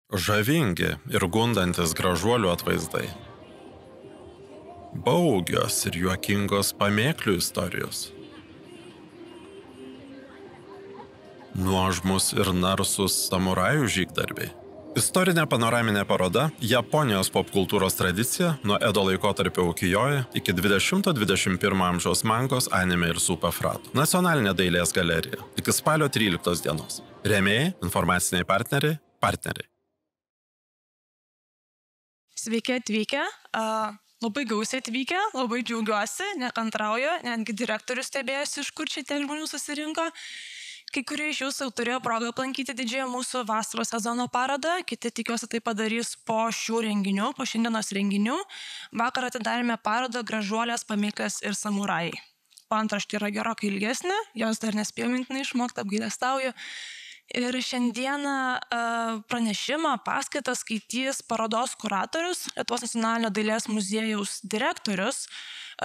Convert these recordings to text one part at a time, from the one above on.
Žavingi ir gundantis gražuolių atvaizdai. Baugios ir juokingos pamėklių istorijos. Nuožmus ir narsus samurajų žygdarbiai. Istorinė panoraminė paroda Japonijos popkultūros tradicija nuo Edo laikotarpio ukijoe iki 20-21 amžiaus mangos, anime ir superfratų. Nacionalinė dailės galerija iki spalio 13 dienos. Rėmėjai, informaciniai partneriai. Sveiki atvykę, labai gausiai atvykę, labai džiaugiuosi, nekantrauju, netgi direktorius stebėjosi, iš kur čia tiek žmonių susirinko. Kai kurie iš jūsų jau turėjo progą aplankyti didžiąją mūsų vasaros sezono parodą, kiti tikiuosi tai padarys po šių renginių, po šiandienos renginių. Vakar atidarėme parodą Gražuolės, pamėklės ir samurajai. Paantraštė yra gerokai ilgesnė, jos dar nespėjau mintinai išmokti, apgailestauju. Ir šiandieną pranešimą, paskaitą skaitys parodos kuratorius, Lietuvos nacionalinio dailės muziejaus direktorius,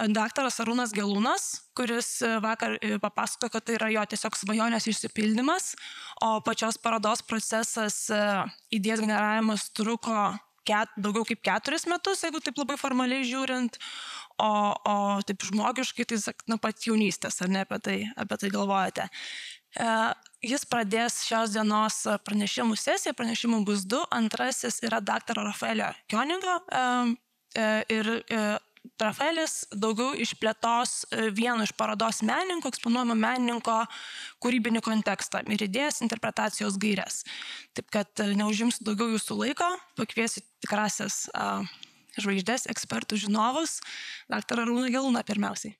daktaras Arūnas Gelūnas, kuris vakar papasakojo, kad tai yra jo tiesiog svajonės išsipildymas, o pačios parodos procesas, idėjos generavimas truko daugiau kaip 4 metus, jeigu taip labai formaliai žiūrint, o taip žmogiškai, tai nuo pat jaunystės, ar ne apie tai galvojate. Jis pradės šios dienos pranešimų sesiją, pranešimų bus 2, antrasis yra daktaro Rafaelio Kionigo ir Rafaelis daugiau išplėtos vieno iš parodos menininko, eksponuojamo menininko kūrybinį kontekstą ir idėjas, interpretacijos gaires. Taip kad neužimsiu daugiau jūsų laiko, pakviesiu tikrasias žvaigždės, ekspertų, žinovus, daktarą Arūną Gelūną pirmiausiai.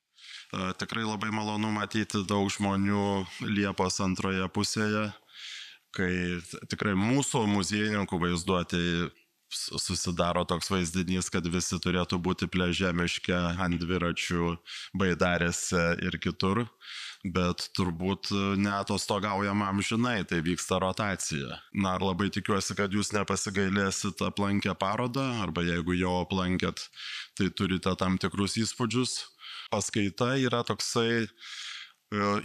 Tikrai labai malonu matyti daug žmonių Liepos antroje pusėje, kai tikrai mūsų muziejininkų vaizduotėje susidaro toks vaizdinys, kad visi turėtų būti pliaže, miške, ant dviračių, baidarėse ir kitur, bet turbūt neatostogaujama amžinai, tai vyksta rotacija. Na, labai tikiuosi, kad jūs nepasigailėsit aplankę parodą, arba jeigu jau aplankėt, tai turite tam tikrus įspūdžius. Paskaita yra toksai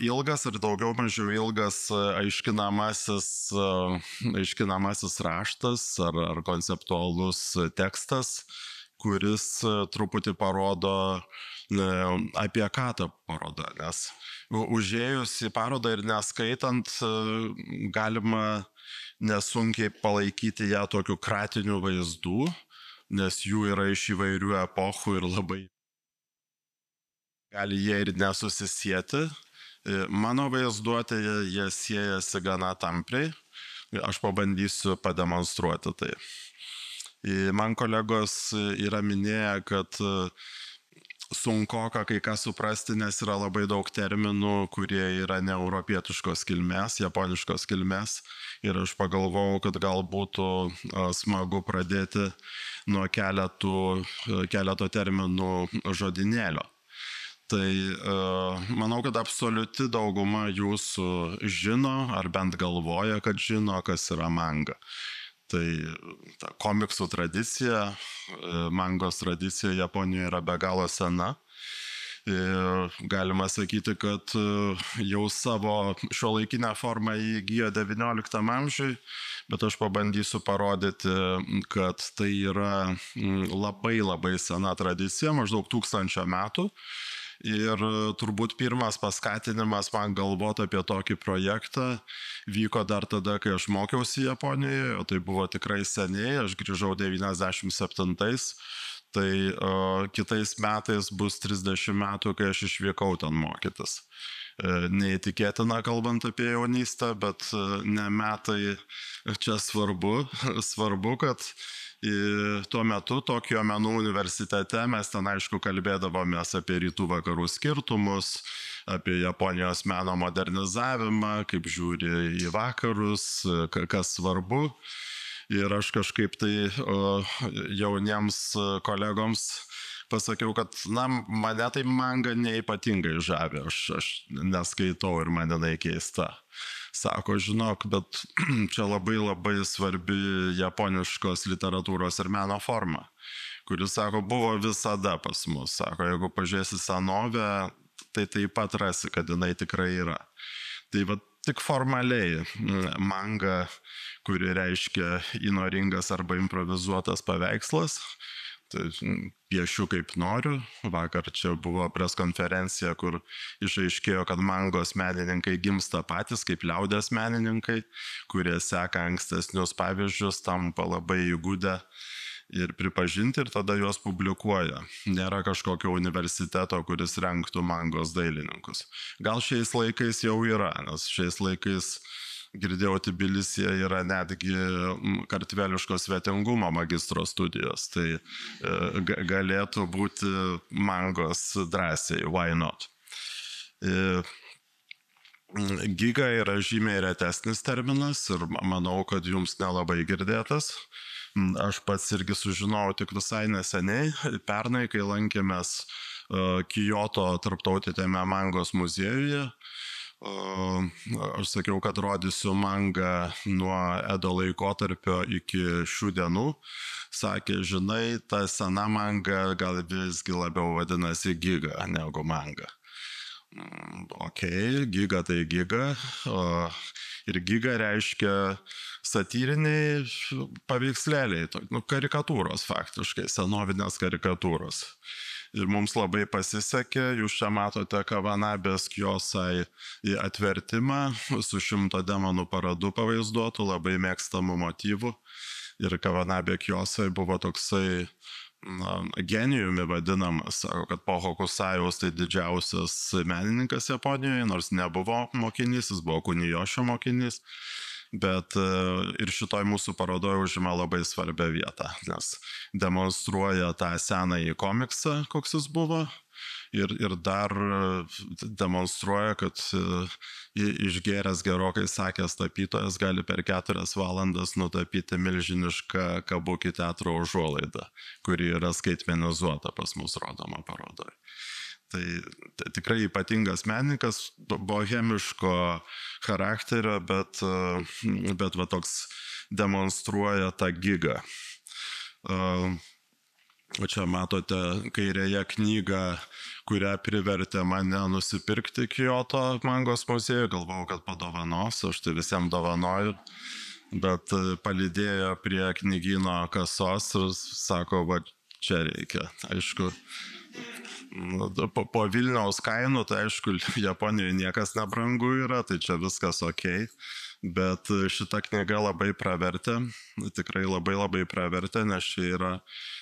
ilgas ir daugiau mažiau ilgas aiškinamasis raštas ar konceptualus tekstas, kuris truputį parodo, apie ką ta paroda. Nes užėjus į parodą ir neskaitant, galima nesunkiai palaikyti ją tokių kratinių vaizdų, nes jų yra iš įvairių epochų ir labai gali jie ir nesusisieti. Mano vaizduotėje jie siejasi gana tampriai. Aš pabandysiu pademonstruoti tai. Man kolegos yra minėję, kad sunkoka kai ką suprasti, nes yra labai daug terminų, kurie yra ne europietiškos kilmės, japoniškos kilmės. Ir aš pagalvojau, kad gal būtų smagu pradėti nuo keleto terminų žodynėlio. Tai manau, kad absoliuti dauguma jūsų žino, ar bent galvoja, kad žino, kas yra manga. Tai ta komiksų tradicija, mangos tradicija Japonijoje yra be galo sena. Galima sakyti, kad jau savo šiuolaikinę formą įgijo XIX amžiui, bet aš pabandysiu parodyti, kad tai yra labai sena tradicija, maždaug 1000 metų. Ir turbūt pirmas paskatinimas man galvoti apie tokį projektą vyko dar tada, kai aš mokiausi Japonijoje, o tai buvo tikrai seniai, aš grįžau 97-ais, tai kitais metais bus 30 metų, kai aš išvykau ten mokytis. Neįtikėtina kalbant apie jaunystę, bet ne metai čia svarbu, kad tuo metu Tokijo menų universitete mes ten aišku kalbėdavomės apie rytų vakarų skirtumus, apie Japonijos meno modernizavimą, kaip žiūri į vakarus, kas svarbu. Ir aš kažkaip tai jauniems kolegoms pasakiau, kad mane tai manga neypatingai žavi, aš neskaitau ir man jinai keista. Sako, žinok, bet čia labai svarbi japoniškos literatūros ir meno forma, kuris, sako, buvo visada pas mus. Sako, jeigu pažiūrėsi senovę, tai taip pat rasi, kad jinai tikrai yra. Tai va tik formaliai manga, kuri reiškia įnoringas arba improvizuotas paveikslas. Tai piešiu kaip noriu. Vakar čia buvo preskonferencija, kur išaiškėjo, kad mangos menininkai gimsta patys kaip liaudės menininkai, kurie seka ankstesnius pavyzdžius, tampa labai įgūdę ir pripažinti ir tada juos publikuoja. Nėra kažkokio universiteto, kuris rengtų mangos dailininkus. Gal šiais laikais jau yra, nes šiais laikais girdėjau, Tbilisyje yra netgi kartveliško svetingumo magistro studijos, tai galėtų būti mangos drąsiai, why not? Giga yra žymiai retesnis terminas ir manau, kad jums nelabai girdėtas. Aš pats irgi sužinojau tik visai neseniai, pernai, kai lankėmės Kyoto tarptautinėme mangos muziejuje. Aš sakiau, kad rodysiu mangą nuo Edo laikotarpio iki šių dienų. Sakė, žinai, ta sena manga gal visgi labiau vadinasi giga negu manga. Ok, giga tai giga. Ir giga reiškia satyriniai paveikslėliai, karikatūros faktiškai, senovinės karikatūros. Ir mums labai pasisekė, jūs čia matote Kavanabės Kiyosai atvertimą su 100 demonų paradu pavaizduotų, labai mėgstamų motyvų. Ir Kavanabė Kiyosai buvo toksai genijumi vadinamas, sako, kad po Hokusajaus tai didžiausias menininkas Japonijoje, nors nebuvo mokinys, jis buvo Kunijošio mokinys. Bet ir šitoj mūsų parodoje užima labai svarbią vietą, nes demonstruoja tą senąjį komiksą, koks jis buvo, ir dar demonstruoja, kad išgėręs gerokai sakęs tapytojas gali per 4 valandas nutapyti milžinišką kabuki teatro užuolaidą, kuri yra skaitmenizuota pas mus rodoma parodoje. Tai tikrai ypatingas menininkas, bohemiško charakterio, bet va toks demonstruoja tą gigą. O čia matote kairėje knygą, kurią privertė mane nusipirkti Kyoto mangos muziejuje. Galvojau, kad padovanos, aš tai visiems dovanoju, bet palydėjo prie knygyno kasos ir sako, va čia reikia. Aišku, po Vilniaus kainų, tai aišku, Japonijoje niekas nebrangu yra, tai čia viskas ok, bet šita knyga labai pravertė, tikrai labai pravertė, nes čia yra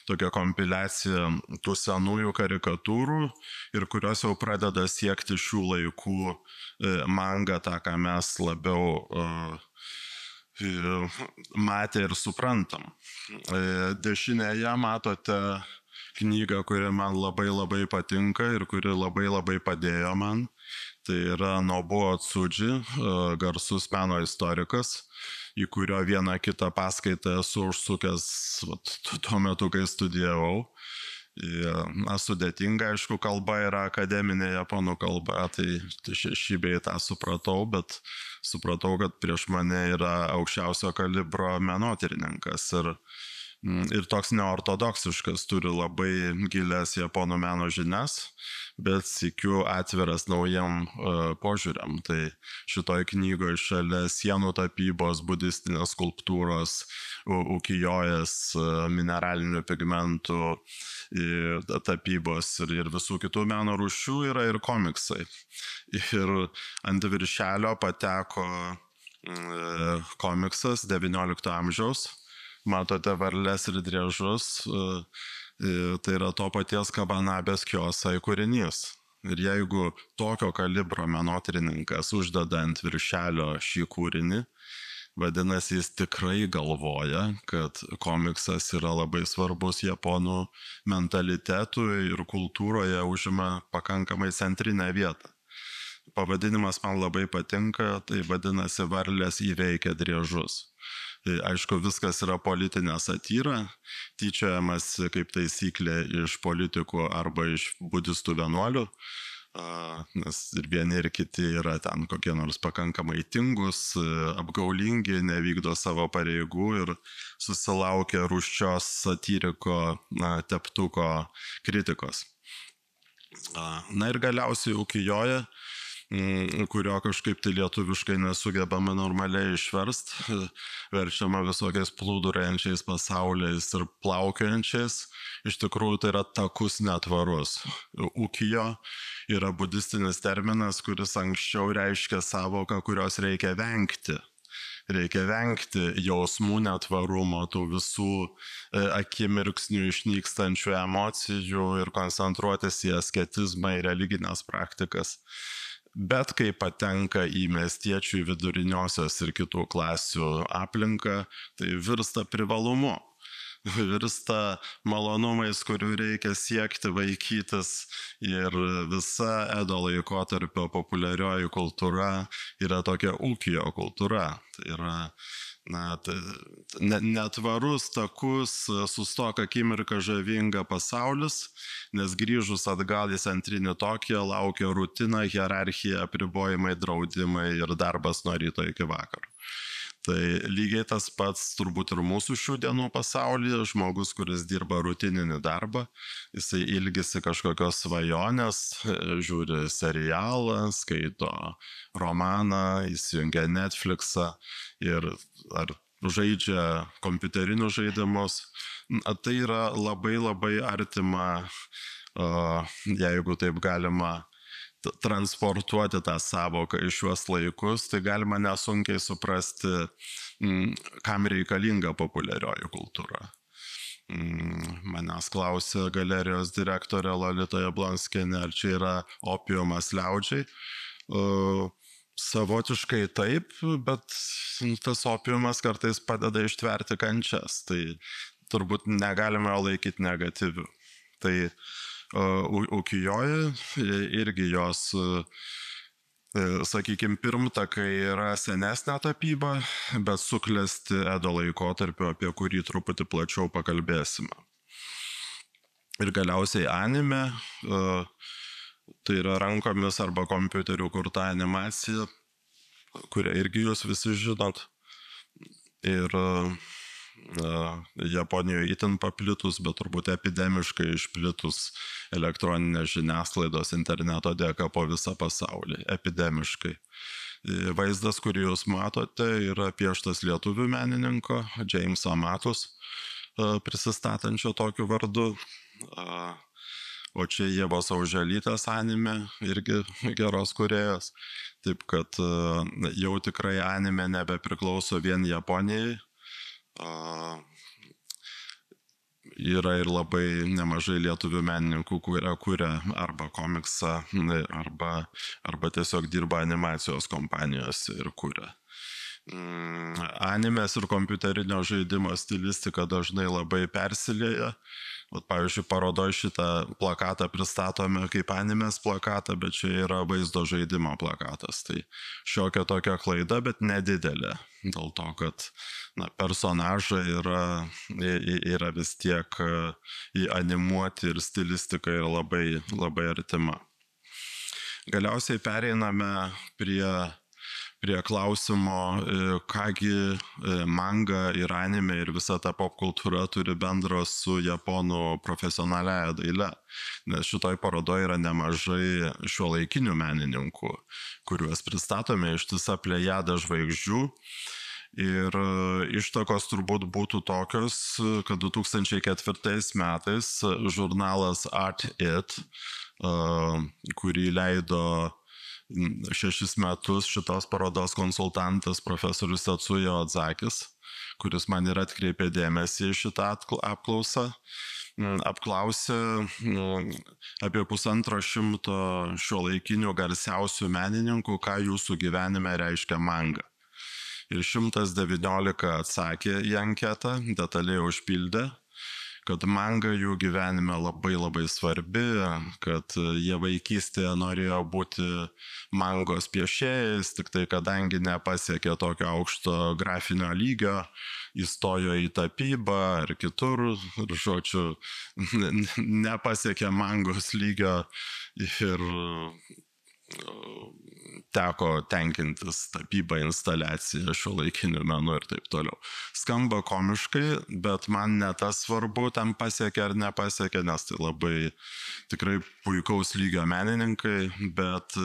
tokia kompiliacija tų senųjų karikatūrų ir kurios jau pradeda siekti šių laikų mangą, tą, ką mes labiau matę ir suprantam. Dešinėje matote knygą, kuri man labai patinka ir kuri labai padėjo man. Tai yra Nobuo Tsuji, garsus meno istorikas, į kurio vieną kitą paskaitą esu užsukęs tuo metu, kai studijavau. Sudėtinga, aišku, kalba yra akademinė japonų kalba, tai šį bei tą supratau, bet supratau, kad prieš mane yra aukščiausio kalibro menotyrininkas ir toks neortodoksiškas, turi labai gilias japonų meno žinias, bet sykiu atviras naujam požiūriam. Tai šitoj knygoje šalia sienų tapybos, budistinės skulptūros, ukijojas, mineralinių pigmentų tapybos ir visų kitų meno rūšių yra ir komiksai. Ir ant viršelio pateko komiksas 19 amžiaus. Matote varles ir driežus, tai yra to paties Kavanabės Kiyosai kūrinys. Ir jeigu tokio kalibro menotyrininkas uždeda ant viršelio šį kūrinį, vadinasi, jis tikrai galvoja, kad komiksas yra labai svarbus japonų mentalitetui ir kultūroje užima pakankamai centrinę vietą. Pavadinimas man labai patinka, tai vadinasi Varlės įveikia driežus. Aišku, viskas yra politinė satyra, tyčiojamas kaip taisyklė iš politikų arba iš budistų vienuolių, nes ir vieni ir kiti yra ten kokie nors pakankamai tingus, apgaulingi, nevykdo savo pareigų ir susilaukia rūsčios satyriko teptuko kritikos. Na ir galiausiai ukijoje kurio kažkaip tai lietuviškai nesugebama normaliai išverst, verčiama visokiais plūduriančiais pasauliais ir plaukiojančiais. Iš tikrųjų tai yra takus netvarus. Ukijo yra budistinis terminas, kuris anksčiau reiškia savoką, kurios reikia vengti. Reikia vengti jausmų netvarumo, tų visų akimirksnių išnykstančių emocijų ir koncentruotis į asketizmą, į religinės praktikas. Bet kai patenka į miestiečių, į viduriniosios ir kitų klasių aplinką, tai virsta privalumu. Virsta malonumais, kurių reikia siekti, vaikytis, ir visa Edo laikotarpio populiarioji kultūra yra tokia ukijo kultūra. Tai yra netvarus, takus, sustok akimirką žavinga pasaulis, nes grįžus atgal į centrinį Tokiją laukia rutina, hierarchija, apribojimai, draudimai ir darbas nuo ryto iki vakaro. Tai lygiai tas pats turbūt ir mūsų šių dienų pasaulyje, žmogus, kuris dirba rutininį darbą, jisai ilgisi kažkokios svajonės, žiūri serialą, skaito romaną, įsijungia Netflixą ir ar žaidžia kompiuterinius žaidimus. Tai yra labai labai artima, jeigu taip galima transportuoti tą savoką iš šiuos laikus, tai galima nesunkiai suprasti, kam reikalinga populiarioji kultūra. Manęs klausė galerijos direktorė Lolita Jablonskienė, ar čia yra opiumas liaudžiai. Savotiškai taip, bet tas opiumas kartais padeda ištverti kančias, tai turbūt negalime laikyti negatyviu. Tai Ukijoje irgi jos, sakykime, pirmtakai yra senesnė tapyba, bet suklesti Edo laikotarpio, apie kurį truputį plačiau pakalbėsime. Ir galiausiai anime, tai yra rankomis arba kompiuteriu kurta animacija, kurią irgi jūs visi žinot. Ir Japonijoje itin paplitus, bet turbūt epidemiškai išplitus elektroninės žiniasklaidos interneto dėka po visą pasaulį. Epidemiškai. Vaizdas, kurį jūs matote, yra pieštas lietuvių menininko Jameso Matus, prisistatančio tokiu vardu. O čia Ievos Auželytės anime, irgi geros kūrėjos. Taip kad jau tikrai anime nebepriklauso vien Japonijai. Yra ir labai nemažai lietuvių menininkų, kurie kuria arba komiksą, arba tiesiog dirba animacijos kompanijose ir kuria. Animės ir kompiuterinio žaidimo stilistika dažnai labai persilieja. Pavyzdžiui, parodoje šitą plakatą pristatome kaip animės plakatą, bet čia yra vaizdo žaidimo plakatas. Tai šiokia tokia klaida, bet nedidelė. Dėl to, kad personažai yra vis tiek animuoti ir stilistika yra labai, labai artima. Galiausiai pereiname prie klausimo, kągi manga ir anime ir visa ta popkultūra turi bendro su japonų profesionaliaja daile. Nes šitoj parodoje yra nemažai šiuolaikinių menininkų, kuriuos pristatome ištisa plejada žvaigždžių. Ir ištakos turbūt būtų tokios, kad 2004 metais žurnalas Art It, kurį leido 6 metus šitos parodos konsultantas profesorius Tatsuya Odzakis, kuris man ir atkreipė dėmesį į šitą apklausą, apklausė apie 150 šiuolaikinių garsiausių menininkų, ką jūsų gyvenime reiškia manga. Ir 119 atsakė į anketą, detaliai užpildė, kad manga jų gyvenime labai labai svarbi, kad jie vaikystėje norėjo būti mangos piešėjais, tik tai kadangi nepasiekė tokio aukšto grafinio lygio, įstojo į tapybą ar kitur, ir žodžiu, nepasiekė mangos lygio ir teko tenkintis tapybą, instaliaciją, šiuolaikiniu menu ir taip toliau. Skamba komiškai, bet man ne tas svarbu, tam pasiekė ar nepasiekė, nes tai labai tikrai puikaus lygio menininkai, bet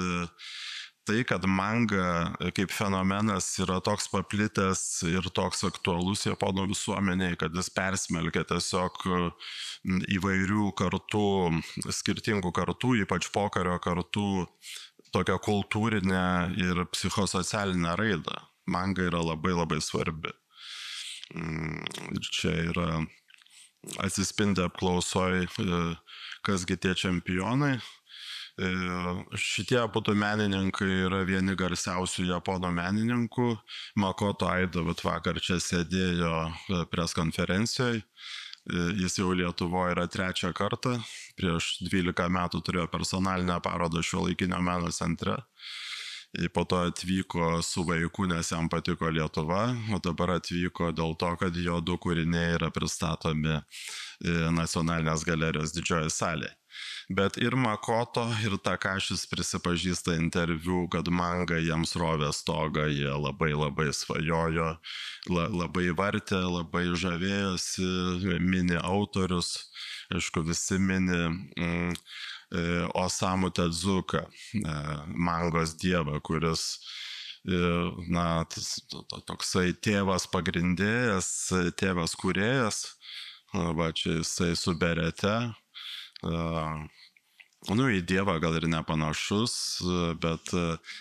tai, kad manga kaip fenomenas yra toks paplitęs ir toks aktualus japonų visuomeniai, kad jis persmelkia tiesiog įvairių kartų, skirtingų kartų, ypač pokario kartų, tokią kultūrinę ir psichosocialinę raidą. Manga yra labai labai svarbi. Ir čia yra atsispindi apklausoj, kasgi tie čempionai. Šitie abudu menininkai yra vieni garsiausių japonų menininkų. Makoto Aido vakar čia sėdėjo preskonferencijoje. Jis jau Lietuvoje yra 3. kartą. Prieš 12 metų turėjo personalinę parodą Šiuolaikinio meno centre. Po to atvyko su vaiku, nes jam patiko Lietuva, o dabar atvyko dėl to, kad jo 2 kūriniai yra pristatomi Nacionalinės galerijos didžiojoje salėje. Bet ir Makoto, ir Takašis prisipažįsta interviu, kad manga jiems rovė stogą, jie labai labai svajojo, labai vartė, labai žavėjosi, mini autorius, aišku, visi mini Osamu Tezuka, mangos dievą, kuris, na, toksai tėvas pagrindėjas, tėvas kūrėjas, va čia jisai su berete, nu, į dievą gal ir nepanašus, bet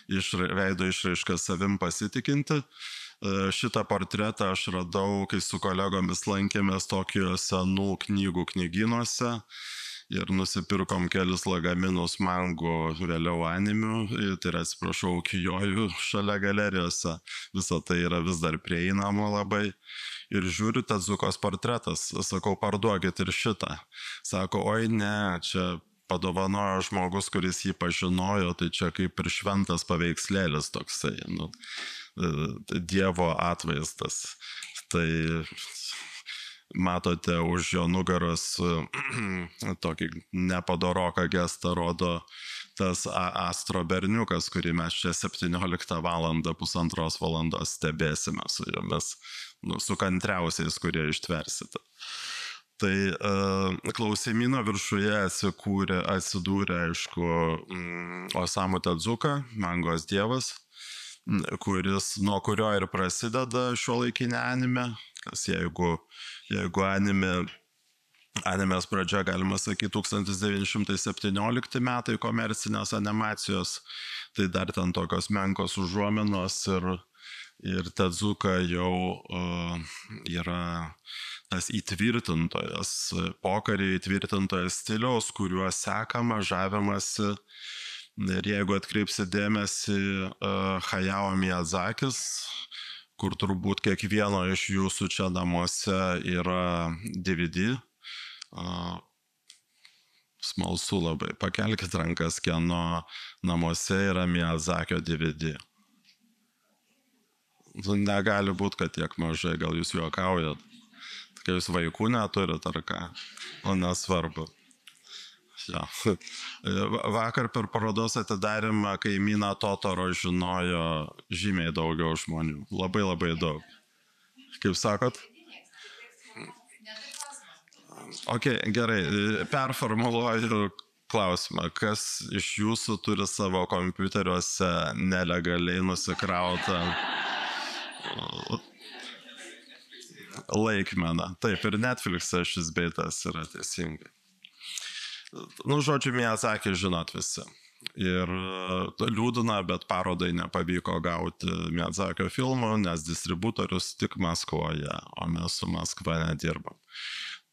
veido išraiška savim pasitikinti. Šitą portretą aš radau, kai su kolegomis lankėmės Tokijo senų knygų knygynuose ir nusipirkom kelis lagaminus mangų, vėliau animių, tai yra, atsiprašau, ukijojų šalia galerijose. Visa tai yra vis dar prieinama labai. Ir žiūriu Tezukos portretas, sakau, parduokit ir šitą. Sako, oi ne, čia padovanojo žmogus, kuris jį pažinojo, tai čia kaip ir šventas paveikslėlis toksai, nu, dievo atvaizdas. Tai matote už jo nugaros tokį nepadoroką gestą rodo tas Astro berniukas, kurį mes čia 17 valandą, 1,5 valandos stebėsime su jumis, nu, su kantriausiais, kurie ištversite. Tai klausimyno viršuje atsidūrė, aišku, Osamu Tezuka, mangos dievas, nuo kurio ir prasideda šiuolaikinė anime, kas jeigu animės pradžia, galima sakyti, 1917 metai komercinės animacijos, tai dar ten tokios menkos užuominos ir Tezuka jau yra tas įtvirtintojas, pokaryje įtvirtintojas stiliaus, kuriuo sekama, žavimasi. Ir jeigu atkreipsi dėmesį, Hayao Miyazakis, kur turbūt kiekvieno iš jūsų čia namuose yra DVD, smalsu labai, pakelkite rankas, kieno namuose yra Miyazakio DVD. Negali būti, kad tiek mažai, gal jūs juokaujat, kai jūs vaikų neturit ar ką, o nesvarbu. Ja. Vakar per parodos atidarimą kaimyną Totoro žinojo žymiai daugiau žmonių, labai labai daug. Kaip sakot? Ok, gerai, performuluoju klausimą. Kas iš jūsų turi savo kompiuteriuose nelegaliai nusikrautą laikmeną? Taip, ir Netflix'e šis beitas yra teisingai. Nu, žodžiu, Miyazaki žinot visi. Ir liūdina, bet parodai nepavyko gauti Miyazakio filmų, nes distributorius tik Maskvoje, o mes su Maskva nedirbam.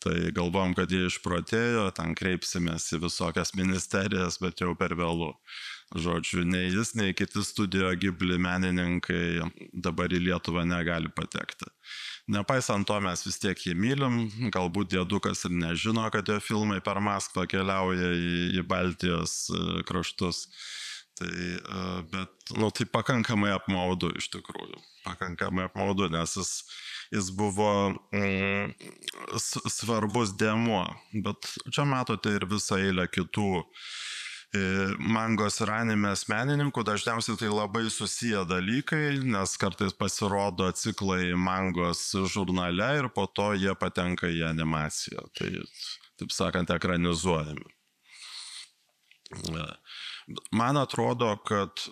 Tai galvom, kad jie išprotėjo, ten kreipsimės į visokias ministerijas, bet jau per vėlų. Žodžiu, nei jis, nei kiti Studio Ghibli menininkai dabar į Lietuvą negali patekti. Nepaisant to, mes vis tiek jį mylim, galbūt diedukas ir nežino, kad jo filmai per Maskvą keliauja į Baltijos kraštus. Tai, bet, nu, tai pakankamai apmaudu iš tikrųjų. Pakankamai apmaudu, nes jis buvo svarbus dėmuo. Bet čia matote ir visą eilę kitų mangos ir animės menininkų, dažniausiai tai labai susiję dalykai, nes kartais pasirodo ciklai mangos žurnale ir po to jie patenka į animaciją. Tai, taip sakant, ekranizuojami. Man atrodo, kad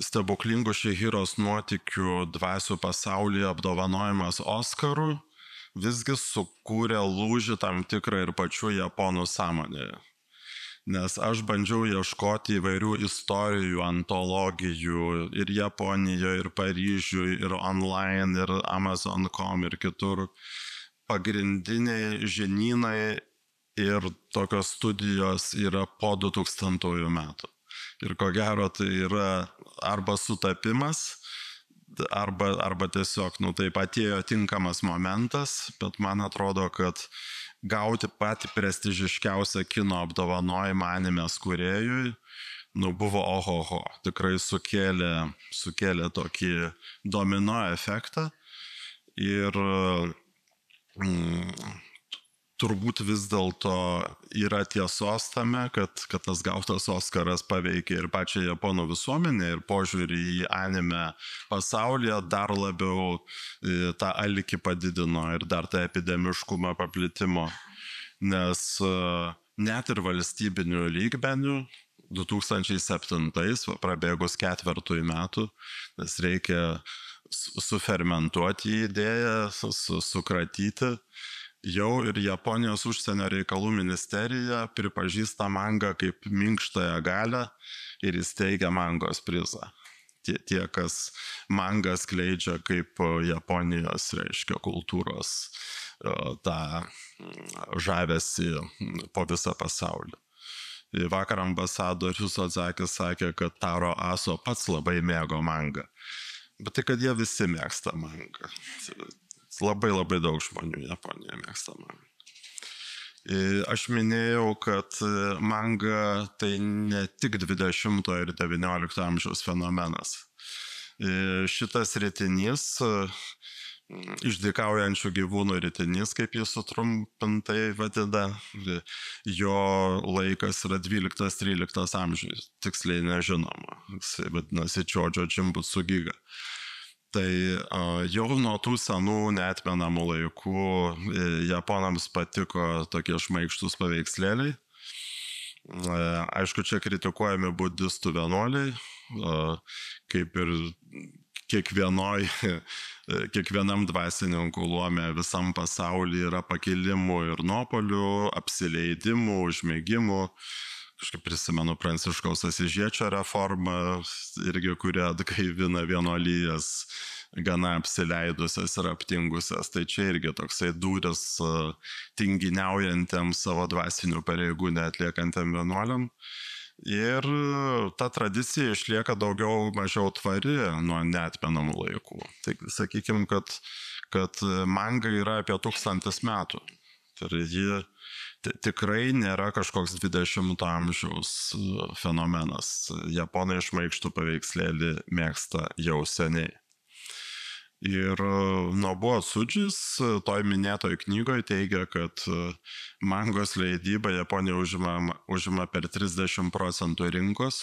stebuklingų Šihiros nuotykių dvasių pasaulyje apdovanojimas Oskarų visgi sukūrė lūžį tam tikrą ir pačių japonų sąmonėje. Nes aš bandžiau ieškoti įvairių istorijų, antologijų ir Japonijoje, ir Paryžiuje, ir online, ir Amazon.com, ir kitur. Pagrindiniai žinynai ir tokios studijos yra po 2000 metų. Ir ko gero tai yra arba sutapimas, arba tiesiog, taip atėjo tinkamas momentas, bet man atrodo, kad gauti patį prestižiškiausią kino apdovanojimą animės kūrėjui, buvo ohoho, tikrai sukėlė tokį domino efektą ir turbūt vis dėlto yra tiesos tame, kad tas gautas Oskaras paveikė ir pačią japonų visuomenę ir požiūrį į anime pasaulyje dar labiau tą alkį padidino ir dar tą epidemiškumą paplitimo, nes net ir valstybinių lygmenių 2007, prabėgus 4 metų, nes reikia sufermentuoti idėją, sukratyti. Jau ir Japonijos užsienio reikalų ministerija pripažįsta mangą kaip minkštąją galią ir įsteigia mangos prizą. Tie, kas mangą skleidžia kaip Japonijos, reiškia, kultūros tą žavesį po visą pasaulį. Vakar ambasadorius Odzakis sakė, kad Taro Aso pats labai mėgo mangą. Bet tai, kad jie visi mėgsta mangą. Labai daug žmonių Japonijoje mėgsta mangą. Aš minėjau, kad manga tai ne tik 20 ir 19 amžiaus fenomenas. Šitas ritinys, išdykaujančių gyvūnų ritinys, kaip jis sutrumpintai vadina, jo laikas yra 12-13 amžius, tiksliai nežinoma. Jis vadinasi Džodžio Džimbutsugiga. Tai jau nuo tų senų neatmenamų laikų japonams patiko tokie šmaikštus paveikslėliai. Aišku, čia kritikuojami budistų vienuoliai, kaip ir kiekvienam dvasininkų luome visam pasaulyje yra pakilimų ir nuopolių, apsileidimų, užmėgimų. Kažkaip prisimenu Pranciškaus Asyžiečio reformą, irgi kurie atgaivina vienuolijas gana apsileidusias ir aptingusias. Tai čia irgi toksai dūris tinginiaujantiems savo dvasinių pareigų neatliekantiem vienuoliam. Ir ta tradicija išlieka daugiau mažiau tvari nuo neatmenamų laikų. Tai sakykime, kad manga yra apie 1000 metų. Tai ji tikrai nėra kažkoks 20 amžiaus fenomenas. Japonai šmaikštų paveikslėlį mėgsta jau seniai. Ir Nobuo Tsujis toj minėtoj knygoje teigia, kad mangos leidyba Japonija užima per 30% rinkos.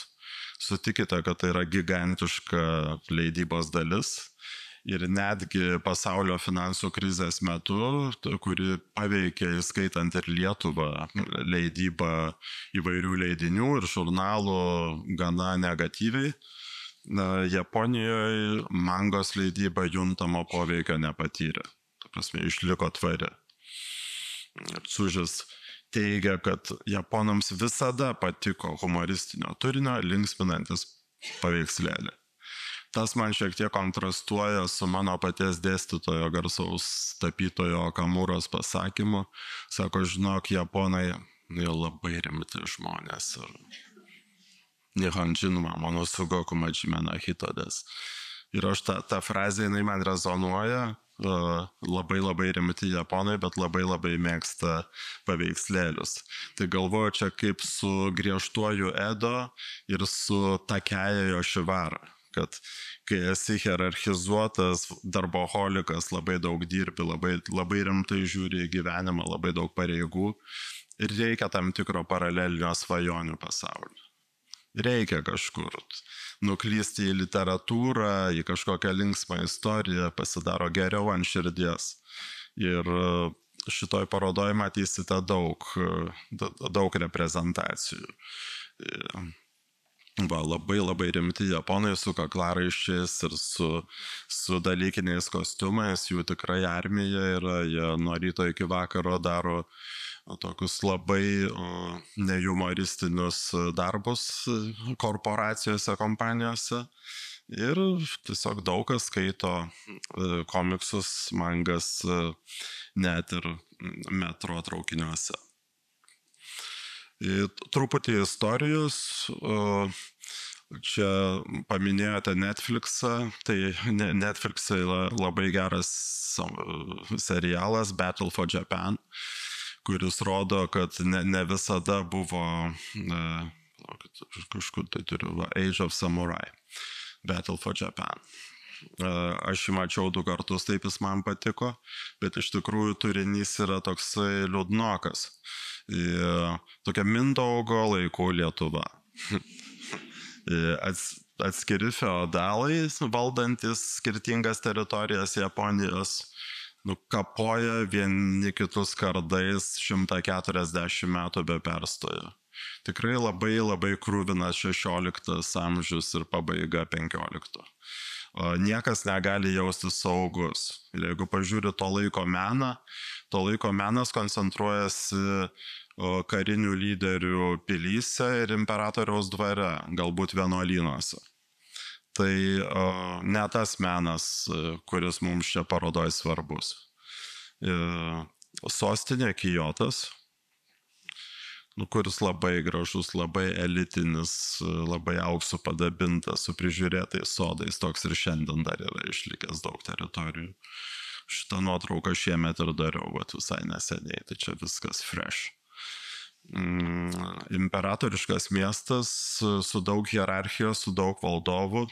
Sutikite, kad tai yra gigantiška leidybos dalis. Ir netgi pasaulio finansų krizės metu, kuri paveikė, įskaitant ir Lietuvą, leidybą įvairių leidinių ir žurnalų gana negatyviai, Japonijoje mangos leidyba juntamo poveikio nepatyrė. Ta prasme, išliko tvari. Ir Tsujis teigia, kad japonams visada patiko humoristinio turinio linksminantis paveikslėlį. Tas man šiek tiek kontrastuoja su mano paties dėstytojo garsaus tapytojo Okamūros pasakymu. Sako, žinok, japonai labai rimti žmonės. Nihonjin wa monosugoku majime no hito desu. Ir aš tą frazę, jinai man rezonuoja. Labai rimti japonai, bet labai mėgsta paveikslėlius. Tai galvoju čia kaip su griežtuoju Edo ir su Takeja Yoshivara. Kad kai esi hierarchizuotas darboholikas, labai daug dirbi, labai rimtai žiūri į gyvenimą, labai daug pareigų ir reikia tam tikro paralelinio svajonių pasaulio. Reikia kažkur nuklysti į literatūrą, į kažkokią linksmą istoriją, pasidaro geriau ant širdies. Ir šitoj parodoje matysite daug reprezentacijų. Labai rimti japonai su kaklaraiščiais ir su dalykiniais kostiumais, jų tikrai armija yra, jie nuo ryto iki vakaro daro tokius labai nehumoristinius darbus korporacijose, kompanijose. Ir tiesiog daug kas skaito komiksus, mangas net ir metro traukiniuose. Truputį istorijos. Čia paminėjote Netflixą. Tai Netflix'e yra labai geras serialas Battle for Japan, kuris rodo, kad ne visada buvo kažkur tai turiu Age of Samurai. Battle for Japan. Aš jį mačiau 2 kartus, taip jis man patiko, bet iš tikrųjų turinys yra toksai liūdnokas. Tokia Mindaugo laikų Lietuva. Atskiri feodalai, valdantis skirtingas teritorijas Japonijos, kapoja vieni kitus kardais 140 metų be perstojo. Tikrai labai krūvinas 16 amžius ir pabaiga 15. Niekas negali jaustis saugus. Ir jeigu pažiūri to laiko menas koncentruojasi karinių lyderių pilyse ir imperatoriaus dvare, galbūt vienuolynuose. Tai ne tas menas, kuris mums čia parodoje svarbus. Sostinė Kiotas, kuris labai gražus, labai elitinis, labai auksu padabintas, su prižiūrėtais sodais, toks ir šiandien dar yra išlikęs daug teritorijų. Šitą nuotrauką šiemet ir dariau, visai neseniai, tai čia viskas fresh. Imperatoriškas miestas su daug hierarchijos, su daug valdovų,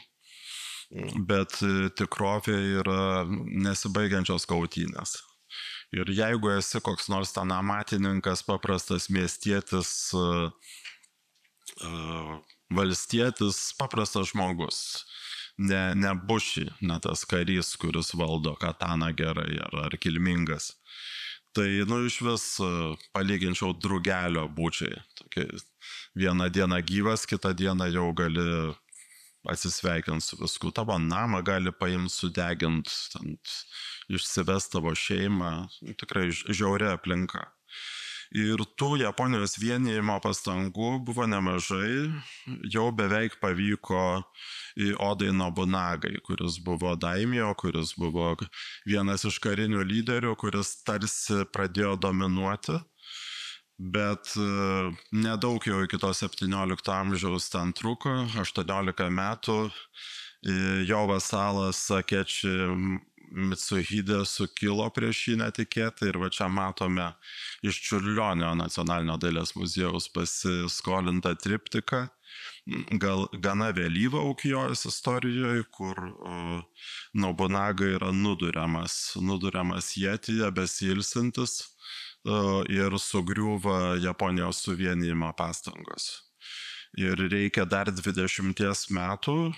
bet tikrovė yra nesibaigiančios kautynės. Ir jeigu esi koks nors ten amatininkas, paprastas miestietis, valstietis, paprastas žmogus, ne buši, ne tas karys, kuris valdo kataną gerai ar kilmingas, tai iš vis palyginčiau drugelio būčiai. Vieną dieną gyvas, kitą dieną jau gali atsisveikinti su visku. Tavo namą gali paimti, sudeginti, išsivesti tavo šeimą. Tikrai žiauri aplinka. Ir tų Japonijos vienijimo pastangų buvo nemažai. Jau beveik pavyko Odai Nobunagai, kuris buvo daimyo, kuris buvo vienas iš karinių lyderių, kuris tarsi pradėjo dominuoti. Bet nedaug jau iki to 17 amžiaus ten truko, 18 metų, jo vasalas Sakeči Mitsuhide sukilo prieš jį netikėtai ir va čia matome iš Čiurlionio nacionalinio dailės muziejaus pasiskolintą triptiką, gana vėlyvą Ukijojos istorijoje, kur Nobunaga yra nuduriamas ietyje, besilsintis, ir sugriūva Japonijos suvienijimo pastangos. Ir reikia dar 20 metų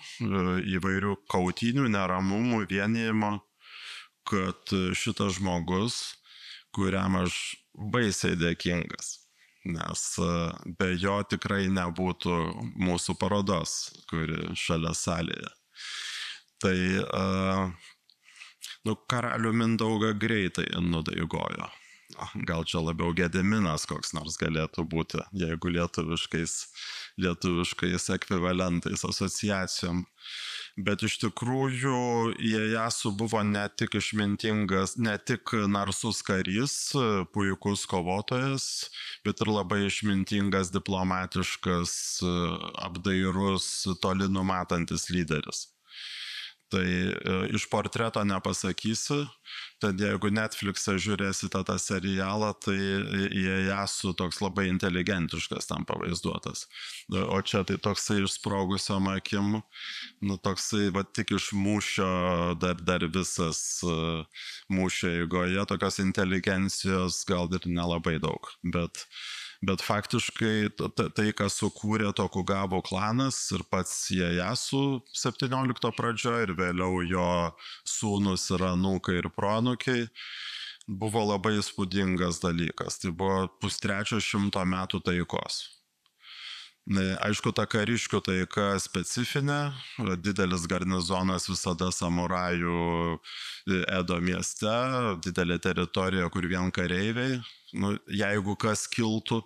įvairių kautynių, neramumų, vienijimo, kad šitas žmogus, kuriam aš baisiai dėkingas, nes be jo tikrai nebūtų mūsų parodos, kuri šalia salėje. Tai karalių Mindaugą greitai nudaigojo. Gal čia labiau Gediminas koks nors galėtų būti, jeigu lietuviškais ekvivalentais, asociacijom. Bet iš tikrųjų Iejasu buvo ne tik išmintingas, ne tik narsus karys, puikus kovotojas, bet ir labai išmintingas, diplomatiškas, apdairus, toli numatantis lyderis. Tai iš portreto nepasakysiu, tad jeigu Netflix'e žiūrėsite tą serialą, tai Iejasu toks labai inteligentiškas tam pavaizduotas. O čia tai toksai išsprogusiom akim, toksai tik iš mūšio dar visas mūšio eigoje, tokios inteligencijos gal ir nelabai daug, bet faktiškai tai, ką sukūrė Tokugavų klanas ir pats Iejasu 17 pradžioje ir vėliau jo sūnus ir anūkai ir proanūkiai, buvo labai įspūdingas dalykas. Tai buvo 250 metų taikos. Aišku, ta kariškių taika specifinė, didelis garnizonas visada samurajų Edo mieste, didelė teritorija, kur vien kareiviai, jeigu kas kiltų.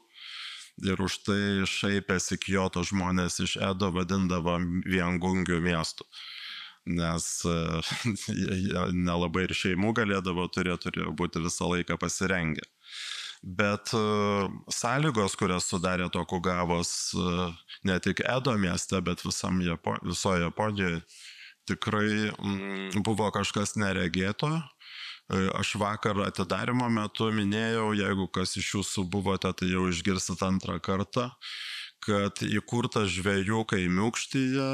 Ir už tai šaipėsi Kioto žmonės iš Edo, vadindavo viengungių miestų. Nes nelabai ir šeimų galėdavo turėjo būti visą laiką pasirengę. Bet sąlygos, kurias sudarė Tokugavos ne tik Edo mieste, bet visoje Japonijoje, tikrai buvo kažkas neregėto. Aš vakar atidarimo metu minėjau, jeigu kas iš jūsų buvote, tai jau išgirsit antrą kartą, kad įkurtas žvejų kaimiūkštyje,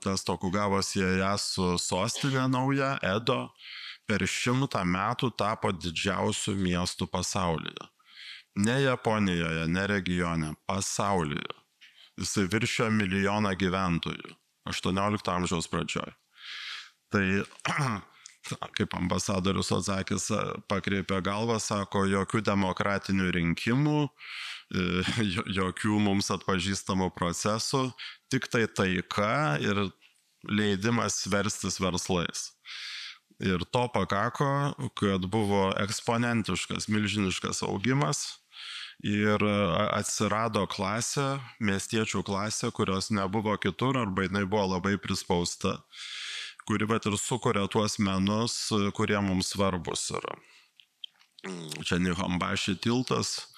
tas Tokugavos Iejasu sostinė nauja, Edo, per 100 metų tapo didžiausių miestų pasaulyje. Ne Japonijoje, ne regione, pasaulyje. Jisai viršio 1 milijoną gyventojų, 18 amžiaus pradžioje. Tai, kaip ambasadorius Ozakis pakreipė galvą, sako, jokių demokratinių rinkimų, jokių mums atpažįstamų procesų, tik tai taika ir leidimas verstis verslais. Ir to pakako, kad buvo eksponentiškas, milžiniškas augimas ir atsirado klasė, miestiečių klasė, kurios nebuvo kitur arba jinai buvo labai prispausta, kuri bet ir sukuria tuos menus, kurie mums svarbus yra. Čia Nihonbashi tiltas,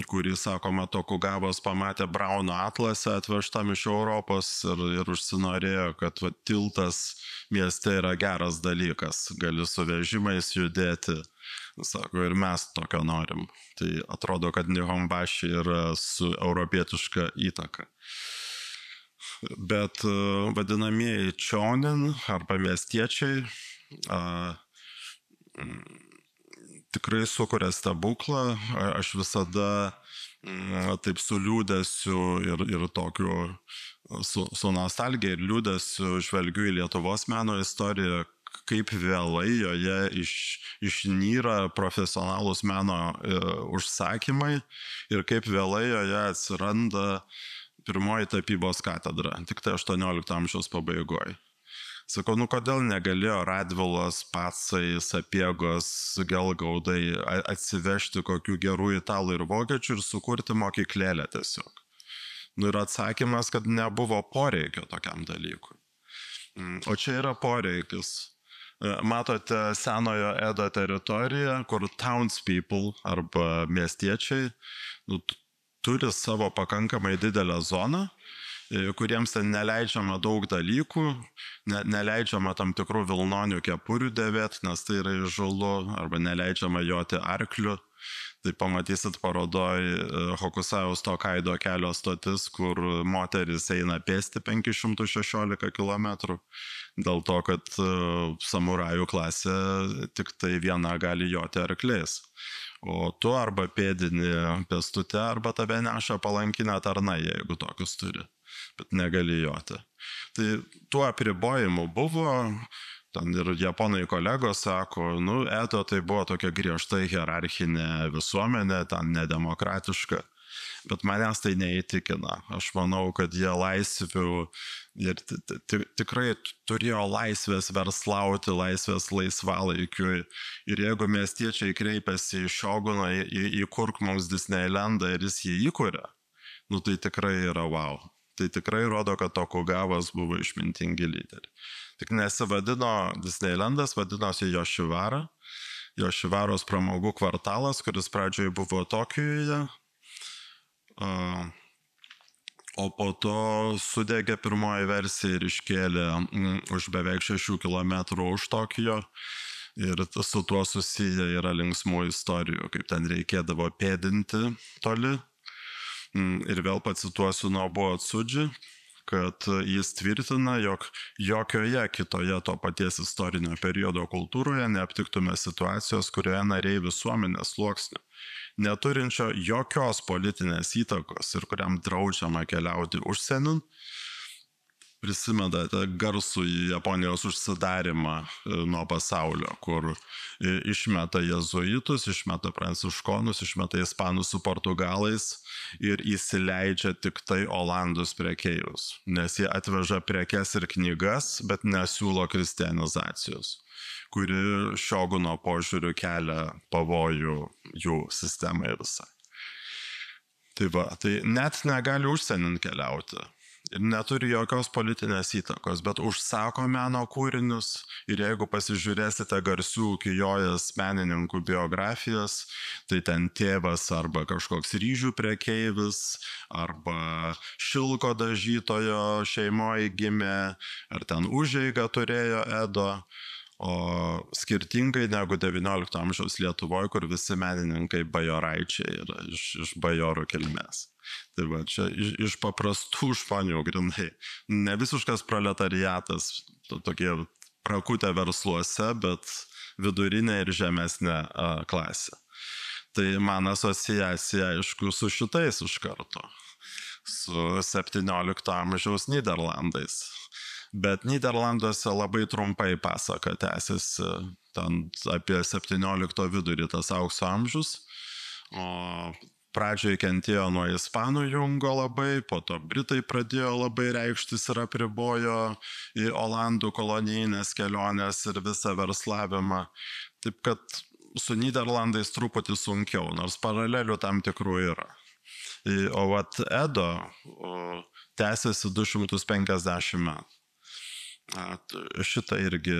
kurį, sakoma, Tokugavos pamatė Brauno atlasą atvežtam iš Europos ir užsinorėjo, kad tiltas mieste yra geras dalykas, gali su vežimais judėti. Sako, ir mes tokio norim. Tai atrodo, kad Nihonbashi yra su europietiška įtaka. Bet vadinamieji chonin arba miestiečiai tikrai sukuria stebuklą. Aš visada taip su liūdesiu ir tokiu su nostalgija ir liūdesiu žvelgiu į Lietuvos meno istoriją, kaip vėlai joje išnyra profesionalūs meno užsakymai ir kaip vėlai joje atsiranda pirmoji tapybos katedra, tik tai 18 amžiaus pabaigoje. Sakau, kodėl negalėjo Radvilos, Pacai, Sapiegos, Gelgaudai atsivežti kokių gerų italų ir vokiečių ir sukurti mokyklėlę tiesiog. Ir atsakymas, kad nebuvo poreikio tokiam dalykui. O čia yra poreikis. Matote senojo Edo teritoriją, kur townspeople arba miestiečiai turi savo pakankamai didelę zoną, kuriems ten neleidžiama daug dalykų, neleidžiama tam tikrų vilnonių kepurių dėvėti, nes tai yra įžūlu, arba neleidžiama joti arklių. Tai pamatysit parodoj Hokusajaus Tokaido kelio stotis, kur moteris eina pėsti 516 km, dėl to, kad samurajų klasė tik tai viena gali joti arkliais. O tu arba pėdini pėstute, arba tave neša palankinę tarnai, jeigu tokius turi, bet negali joti. Tai tuo apribojimu buvo, ten ir japonai kolegos sako, Edo tai buvo tokia griežtai hierarchinė visuomenė, ten nedemokratiška, bet manęs tai neįtikina. Aš manau, kad jie laisvių ir tikrai turėjo laisvės verslauti, laisvės laisvalaikiui. Ir jeigu miestiečiai kreipiasi į šoguną, įkurk mums Disneylandą ir jis jį įkuria, tai tikrai yra wow. Tai tikrai rodo, kad Tokugavos buvo išmintingi lyderiai. Tik nesivadino Disneylandas, vadinosi Jošivara. Jošivaros pramogų kvartalas, kuris pradžioje buvo Tokijuje. O po to sudegė pirmoji versija ir iškėlė už beveik 6 km už Tokijo. Ir su tuo susiję yra linksmų istorijų, kaip ten reikėdavo pėdinti toli. Ir vėl pacituosiu Nobuo Tsuji, kad jis tvirtina, jog jokioje kitoje to paties istorinio periodo kultūroje neaptiktume situacijos, kurioje nariai visuomenės sluoksnių, neturinčio jokios politinės įtakos ir kuriam draudžiama keliauti užsienin, prisimenate garsų į Japonijos užsidarimą nuo pasaulio, kur išmeta jezuitus, išmeta pranciškonus, išmeta ispanus su portugalais ir įsileidžia tik tai olandus prekeivius, nes jie atveža prekes ir knygas, bet nesiūlo kristianizacijos, kuri šioguno požiūriu kelia pavojų jų sistemai visai. Tai net negali užsienin keliauti ir neturi jokios politinės įtakos, bet užsako meno kūrinius ir jeigu pasižiūrėsite garsių Ukijojos menininkų biografijas, tai ten tėvas arba kažkoks ryžių prekeivis, arba šilko dažytojo šeimoje gimė, ar ten užeigą turėjo Edo. O skirtingai negu XIX amžiaus Lietuvoje, kur visi menininkai bajoraičiai yra iš bajorų kilmės. Tai va, čia iš paprastų žmonių grindai. Ne visiškas proletariatas, tokie prakutę versluose, bet vidurinė ir žemesnė klasė. Tai man asociacija, aišku, su šitais iš karto, su XVII amžiaus Nyderlandais. Bet Nyderlanduose labai trumpai pasaka tęsiasi, ten apie 17 vidurį tas aukso amžius, o pradžioje kentėjo nuo ispanų jungo labai, po to britai pradėjo labai reikštis ir apribojo į Olandų kolonijinės kelionės ir visą verslavimą. Taip kad su Nyderlandais truputį sunkiau, nors paralelių tam tikrų yra. O vat Edo tęsiasi 250 metų. Šitą irgi,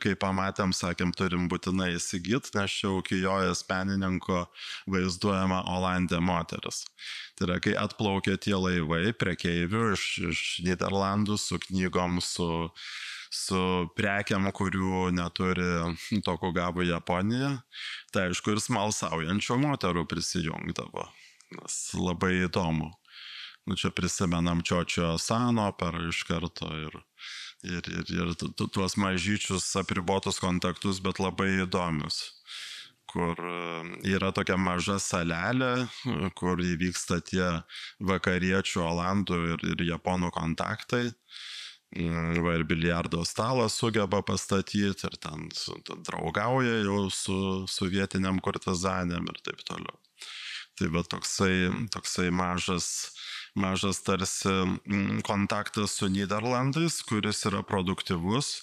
kai pamatėm, sakėm, turim būtinai įsigyti, nes čia Ukijojos menininko vaizduojama Olandė moteris. Tai yra, kai atplaukė tie laivai prekeivių iš Nyderlandų su knygom, su prekiam, kurių neturi Tokugavų Japonija, tai aišku ir smalsaujančių moterų prisijungdavo, nes labai įdomu. Čia prisimenam Čiočio Asano per iš karto ir tuos mažyčius apribotus kontaktus, bet labai įdomius, kur yra tokia maža salelė, kur įvyksta tie vakariečių, olandų ir japonų kontaktai. Ir biliardo stalą sugeba pastatyti ir ten draugauja jau su vietiniam kurtizanėm ir taip toliau. Tai va toksai mažas tarsi kontaktas su Nyderlandais, kuris yra produktyvus.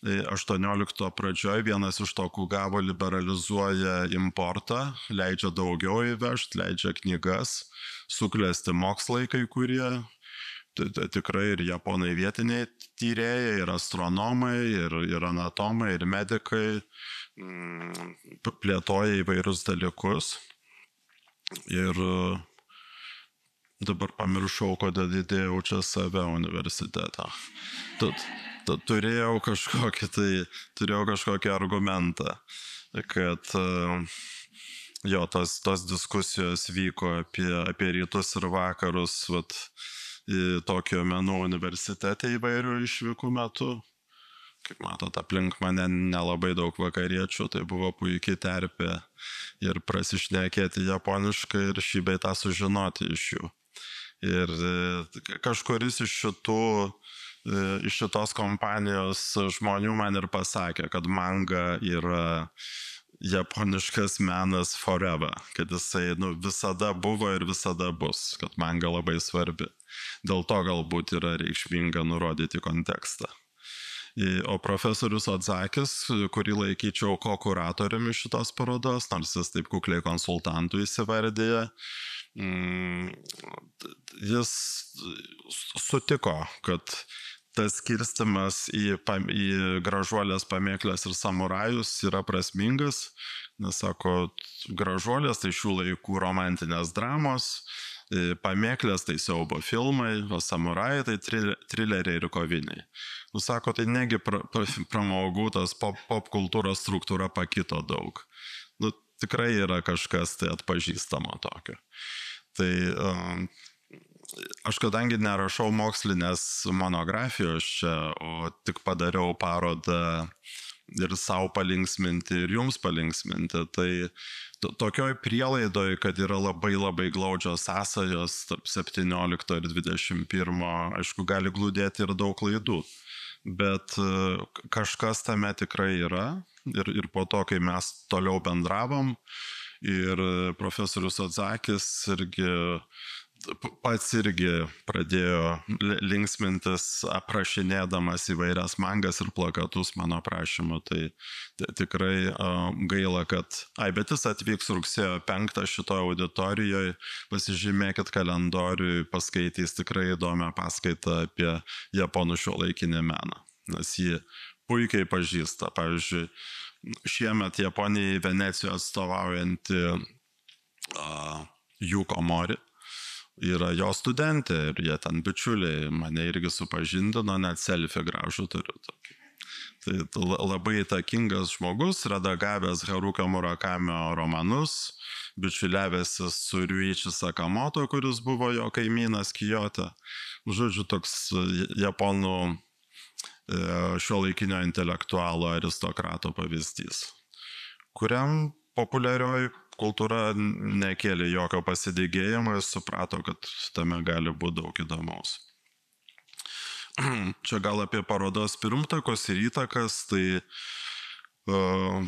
18 pradžioje vienas iš Tokugavų liberalizuoja importą, leidžia daugiau įvežti, leidžia knygas, suklesti mokslai kai kurie. Tikrai ir japonai vietiniai tyrėjai, ir astronomai, ir anatomai, ir medikai plėtoja įvairius dalykus. Ir dabar pamiršau, kodėl įdėjau čia save universitetą. Turėjau kažkokį argumentą, kad jo, tos diskusijos vyko apie rytus ir vakarus Tokijo menų universitete įvairių išvykų metu. Kaip matot, aplink mane nelabai daug vakariečių, tai buvo puikiai terpė ir prasišnekėti japoniškai ir šį bei tą sužinoti iš jų. Ir kažkuris iš šitos kompanijos žmonių man ir pasakė, kad manga yra japoniškas menas forever, kad jisai visada buvo ir visada bus, kad manga labai svarbi. Dėl to galbūt yra reikšminga nurodyti kontekstą. O profesorius Odzakis, kurį laikyčiau ko-kuratoriumi šitos parodos, nors jis taip kukliai konsultantų įsivardėja, jis sutiko, kad tas skirstimas į gražuolės, pamėklės ir samurajus yra prasmingas, nes sako, gražuolės tai šių laikų romantinės dramos, pamėklės tai siaubo filmai, o samurajai tai trileriai ir koviniai. Sako, tai negi pramogų tas pop kultūros struktūra pakito daug. Tikrai yra kažkas tai atpažįstamo tokio. Tai aš kadangi nerašau mokslinės monografijos čia, o tik padariau parodą ir savo palinksminti, ir jums palinksminti. Tai tokioj prielaidoj, kad yra labai labai glaudžios sąsajos tarp 17 ir 21, aišku, gali glūdėti ir daug klaidų. Bet kažkas tame tikrai yra. Ir po to, kai mes toliau bendravom, ir profesorius Atzakis pats irgi pradėjo linksmintis, aprašinėdamas įvairias mangas ir plakatus mano prašymu. Tai tikrai gaila, kad bet jis atvyks rugsėjo 5 šitoje auditorijoje, pasižymėkit kalendoriui, paskaitys tikrai įdomią paskaitą apie japonų šiuolaikinį meną, nes jį puikiai pažįsta. Pavyzdžiui, šiemet Japonijai Venecijoje atstovaujanti Yuko Mori yra jo studentė ir jie ten bičiuliai, mane irgi supažindino, net selfie gražų turiu tokį. Tai labai įtakingas žmogus, redagavęs Harukio Murakamio romanus, bičiuliavęsis su Ryuichi Sakamoto, kuris buvo jo kaimynas Kijote. Žodžiu, toks japonų šiuolaikinio intelektualo aristokrato pavyzdys, kuriam populiarioji kultūra nekėlė jokio pasidygėjimo, jis suprato, kad tame gali būti daug įdomaus. Čia gal apie parodos pirmtakos ir įtakas, tai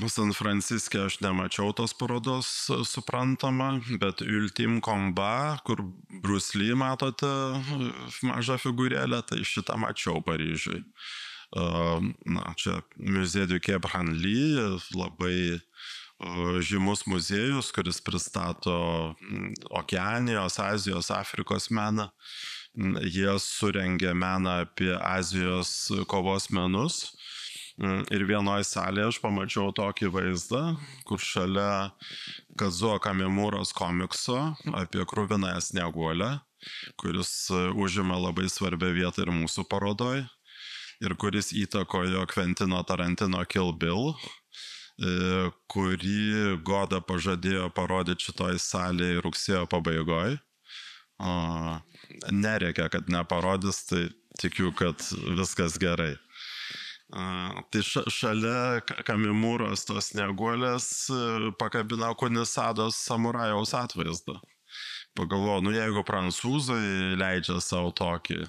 San Franciske aš nemačiau tos parodos, suprantama, bet Ultim Combat, kur Bruce Lee matote mažą figūrėlę, tai šitą mačiau Paryžiui. Čia Musée du Quai Branly, labai žymus muziejus, kuris pristato Okeanijos, Azijos, Afrikos meną. Jie surengė meną apie Azijos kovos menus. Ir vienoje salėje aš pamačiau tokį vaizdą, kur šalia Kazuo Kamimūros komikso apie kruvinąją snieguolę, kuris užima labai svarbią vietą ir mūsų parodoj, ir kuris įtakojo Kventino Tarantino Kill Bill, kurį Goda pažadėjo parodyti šitoj salėje rugsėjo pabaigoje. Nereikia, kad neparodys, tai tikiu, kad viskas gerai. Tai šalia Kamimūros tos snieguolės pakabino Kunisados samurajaus atvaizdą. Pagalvoju, jeigu prancūzai leidžia savo tokį,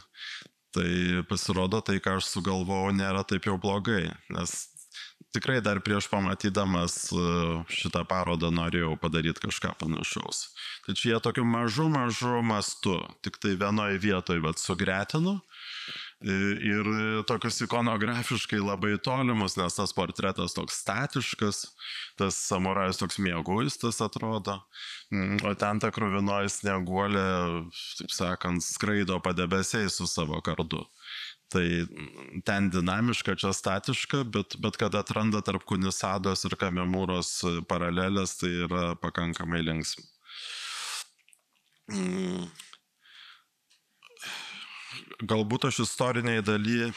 tai pasirodo tai, ką aš sugalvojau, nėra taip jau blogai, nes tikrai dar prieš pamatydamas šitą parodą norėjau padaryti kažką panašaus. Tai čia jie tokiu mažu mastu, tik tai vienoje vietoje sugretinu. Ir tokius ikonografiškai labai tolimus, nes tas portretas toks statiškas, tas samurajus toks mieguistas atrodo, o ten ta kruvinoji snieguolė, taip sakant, skraido padebesiai su savo kardu. Tai ten dinamiška, čia statiška, bet kad atranda tarp Kunisados ir Kamimūros paralelės, tai yra pakankamai linksma. Galbūt aš istoriniai daly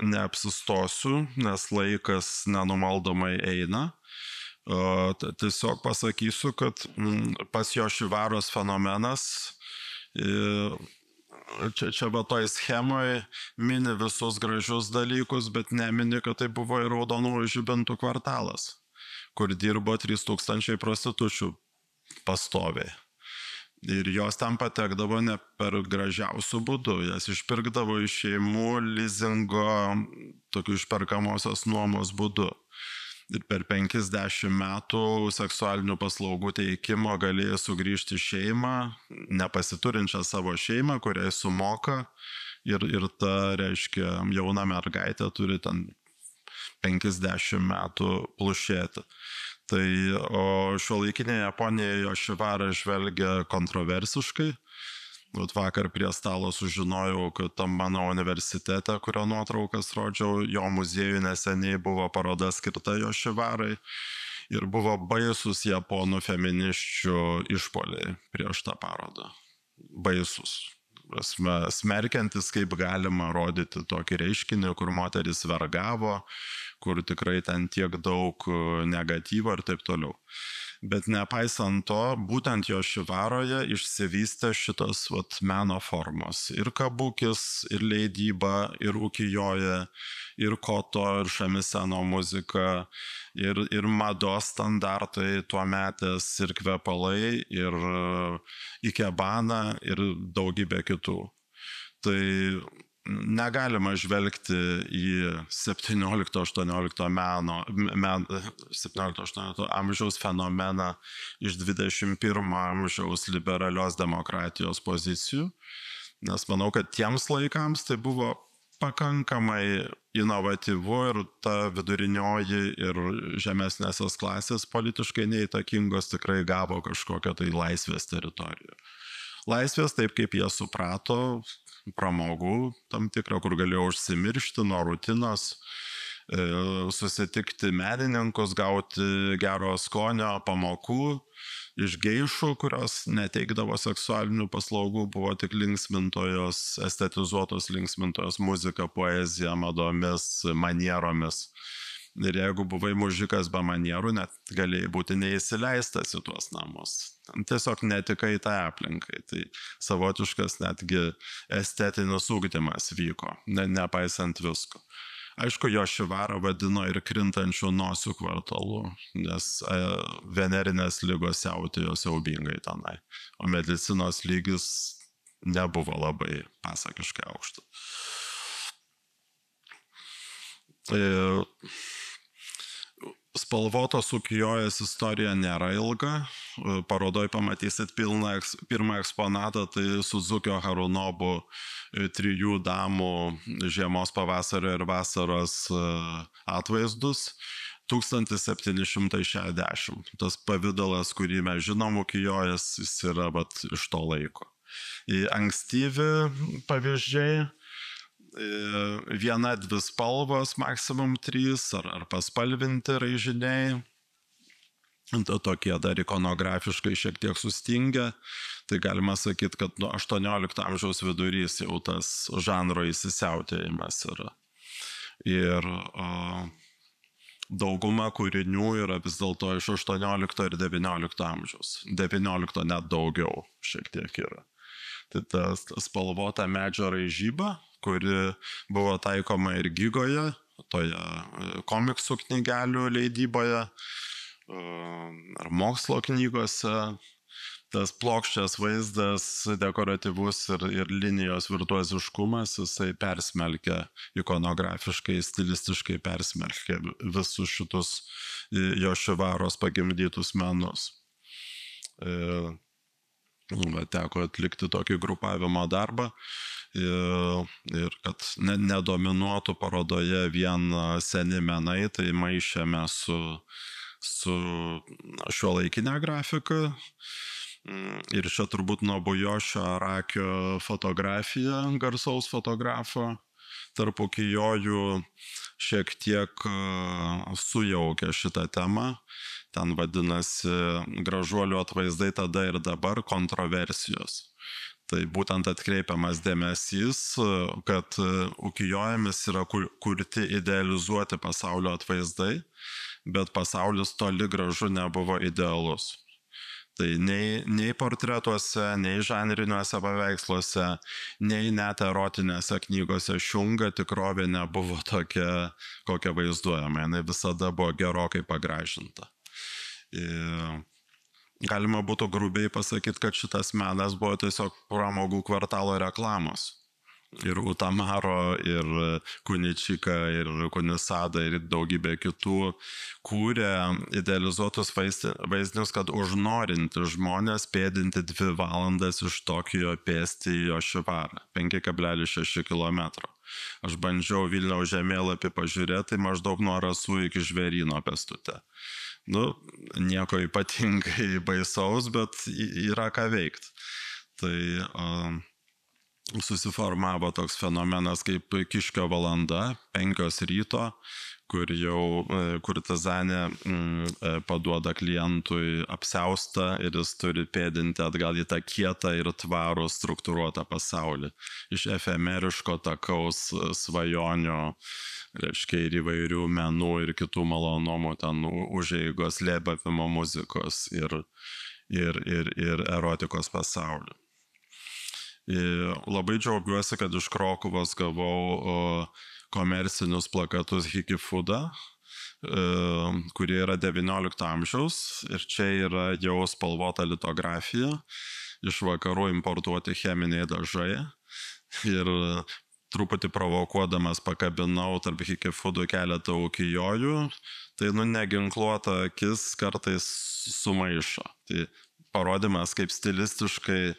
neapsistosiu, nes laikas nenumaldomai eina. Tiesiog pasakysiu, kad pas Jošivaros fenomenas, čia va toj schemoje mini visus gražius dalykus, bet nemini, kad tai buvo ir Raudonųjų žibintų kvartalas, kur dirbo 3000 prostitučių pastoviai. Ir jos ten patekdavo ne per gražiausių būdų, jas išpirkdavo iš šeimų lizingo, tokių išperkamosios nuomos būdu. Ir per 50 metų seksualinių paslaugų teikimo galėjo sugrįžti šeimą, nepasiturinčią savo šeimą, kuriai sumoka, ir ta, reiškia, jauna mergaitė turi ten 50 metų plušėti. Tai šiuolaikinėje Japonijoje Jošivara žvelgia kontroversiškai. Vakar prie stalo sužinojau, kad tam mano universitete, kurio nuotraukas rodžiau, jo muziejui neseniai buvo paroda skirta Jošivarai ir buvo baisus japonų feminisčių išpoliai prieš tą parodą. Baisus. Smerkiantis, kaip galima rodyti tokį reiškinį, kur moteris vergavo, kur tikrai ten tiek daug negatyvo ir taip toliau. Bet nepaisant to, būtent Jošivaroje išsivystė šitos meno formos. Ir kabukis, ir leidyba, ir ukijoje, ir koto, ir šamiseno muzika, ir mados standartai tuometės, ir kvepalai, ir ikebana, ir daugybė kitų. Tai negalima žvelgti į 17-18 amžiaus fenomeną iš 21 amžiaus liberalios demokratijos pozicijų, nes manau, kad tiems laikams tai buvo pakankamai inovatyvu ir ta vidurinioji ir žemesnėsios klasės politiškai neįtakingos tikrai gavo kažkokią tai laisvės teritoriją. Laisvės taip, kaip jie suprato, pramogų tam tikrą, kur galėjo užsimiršti nuo rutinos, susitikti menininkus, gauti gero skonio pamokų iš geišų, kurios neteikdavo seksualinių paslaugų, buvo tik linksmintojos, estetizuotos linksmintojos muzika, poezija, madomis, manieromis. Ir jeigu buvai mužikas be manierų, net galėjai būti neįsileistas į tuos namus. Tiesiog netikai tą aplinkai. Tai savotiškas netgi estetinis ugdymas vyko, nepaisant visko. Aišku, Jošivarą vadino ir krintančių nosių kvartalu, nes venerinės ligos siautėjo siaubingai tenai, o medicinos lygis nebuvo labai pasakiškai aukštas. Spalvotos ukijojės istorija nėra ilga. Parodoj pamatysit pirmą eksponatą, tai Suzukio Harunobu 3 damų žiemos, pavasario ir vasaros atvaizdus. 1760. Tas pavidalas, kurį mes žinom ukijojės, jis yra iš to laiko. Ankstyvi pavyzdžiai. 1-2 spalvos, maksimum 3, ar paspalvinti raižiniai. Tokie dar ikonografiškai šiek tiek sustingę. Tai galima sakyti, kad nuo 18 amžiaus vidurys jau tas žanro įsisiautėjimas yra. Ir dauguma kūrinių yra vis dėlto iš 18 ir 19 amžiaus. 19 net daugiau šiek tiek yra. Tai ta spalvota medžio raižyba, kuri buvo taikoma ir Gigoje, toje komiksų knygelių leidyboje ar mokslo knygose. Tas plokščias vaizdas, dekoratyvus ir linijos virtuoziškumas, jisai persmelkia ikonografiškai, stilistiškai persmelkia visus šitus Jošivaros pagimdytus menus. Teko atlikti tokį grupavimo darbą ir kad nedominuotų parodoje vien seni menai, tai maišėme su šiuolaikinė grafika. Ir čia turbūt nuo Bujošio Arakio fotografija, garsaus fotografo, tarp ukijojų šiek tiek sujaukia šitą temą. Ten vadinasi gražuolių atvaizdai tada ir dabar kontroversijos. Tai būtent atkreipiamas dėmesys, kad ukijojomis yra kurti idealizuoti pasaulio atvaizdai, bet pasaulis toli gražu nebuvo idealus. Tai nei portretuose, nei žanriniuose paveiksluose, nei net erotinėse knygose Šiunga tikrovė nebuvo tokia, kokia vaizduojama. Jinai visada buvo gerokai pagražinta. Galima būtų grubiai pasakyti, kad šitas menas buvo tiesiog pramogų kvartalo reklamos. Ir Utamaro, ir Kuničika, ir Kunisada, ir daugybė kitų kūrė idealizuotus vaizdinius, kad užnorinti žmonės pėdinti 2 valandas iš Tokijo pėsti į Jošivarą, 5,6 km. Aš bandžiau Vilniaus žemėlapį pažiūrėti, tai maždaug nuo Rasų iki Žvėryno pėstute. Nieko ypatingai baisaus, bet yra ką veikti. Tai susiformavo toks fenomenas kaip kiškio valanda, 5 ryto, kur jau kurtizanė paduoda klientui apsiaustą ir jis turi pėdinti atgal į tą kietą ir tvarų struktūruotą pasaulį. Iš efemeriško takaus svajonių, reiškia, ir įvairių menų ir kitų malonumų, ten užeigos, lėbavimo muzikos ir erotikos pasaulį. Labai džiaugiuosi, kad iš Krokuvos gavau komercinius plakatus Hikifuda, kurie yra 19 amžiaus ir čia yra jau spalvota litografija, iš vakarų importuoti cheminiai dažai ir truputį provokuodamas pakabinau tarp Hikifudų keletą ukijojų, tai neginkluota akis kartais sumaišo. Tai parodimas kaip stilistiškai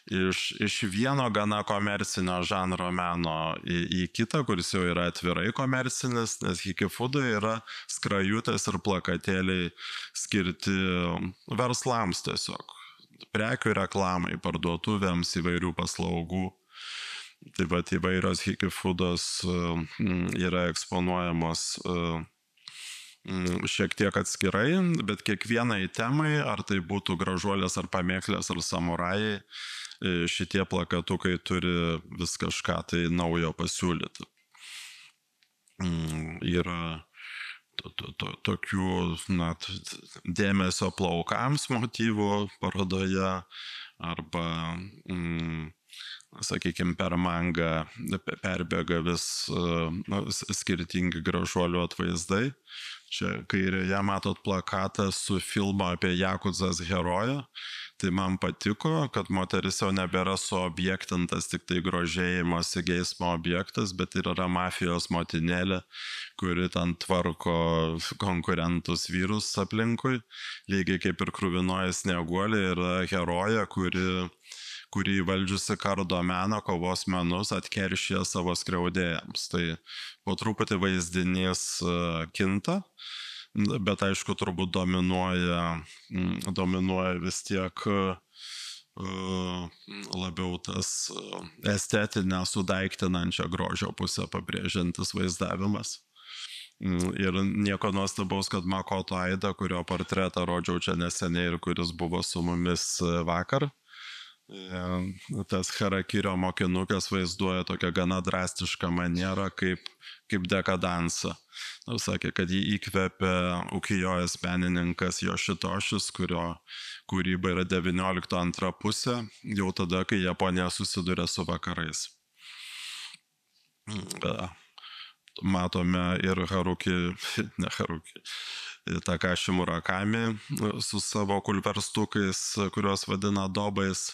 iš vieno gana komercinio žanro meno į kitą, kuris jau yra atvirai komercinis, nes Hikifudai yra skrajutės ir plakatėliai skirti verslams tiesiog. Prekių reklamai, parduotuvėms, įvairių paslaugų. Taip pat įvairios Hikifudos yra eksponuojamos šiek tiek atskirai, bet kiekvienai temai, ar tai būtų gražuolės, ar pamėklės, ar samurajai, šitie plakatukai turi vis kažką tai naujo pasiūlyti. Yra tokių dėmesio plaukams motyvų parodoje, arba, sakykime, per mangą perbėga vis skirtingi gražuolių atvaizdai. Čia kairėje matot plakatą su filmo apie Jakuzas heroją. Tai man patiko, kad moteris jau nebėra suobjektintas tik tai grožėjimosi geismo objektas, bet ir yra mafijos motinėlė, kuri ten tvarko konkurentus vyrus aplinkui. Lygiai kaip ir kruvinoji Snieguolė yra heroja, kuri įvaldžiusi kardo meną, kovos menus, atkeršyje savo skriaudėjams. Tai po truputį vaizdinys kinta, bet aišku, turbūt dominuoja vis tiek labiau tas estetinę sudaiktinančią grožio pusę pabrėžiantis vaizdavimas. Ir nieko nuostabaus, kad Makoto Aida, kurio portretą rodžiau čia neseniai ir kuris buvo su mumis vakar, tas Harakirio mokinukas vaizduoja tokią gana drastišką manierą kaip dekadansą. Sakė, kad jį įkvėpė ukijojęs menininkas Yoshitoshis, kurio kūryba yra 19 antra pusė, jau tada, kai Japonija susiduria su vakarais. Matome ir Takashi Murakami su savo kulverstukais, kuriuos vadina dobais.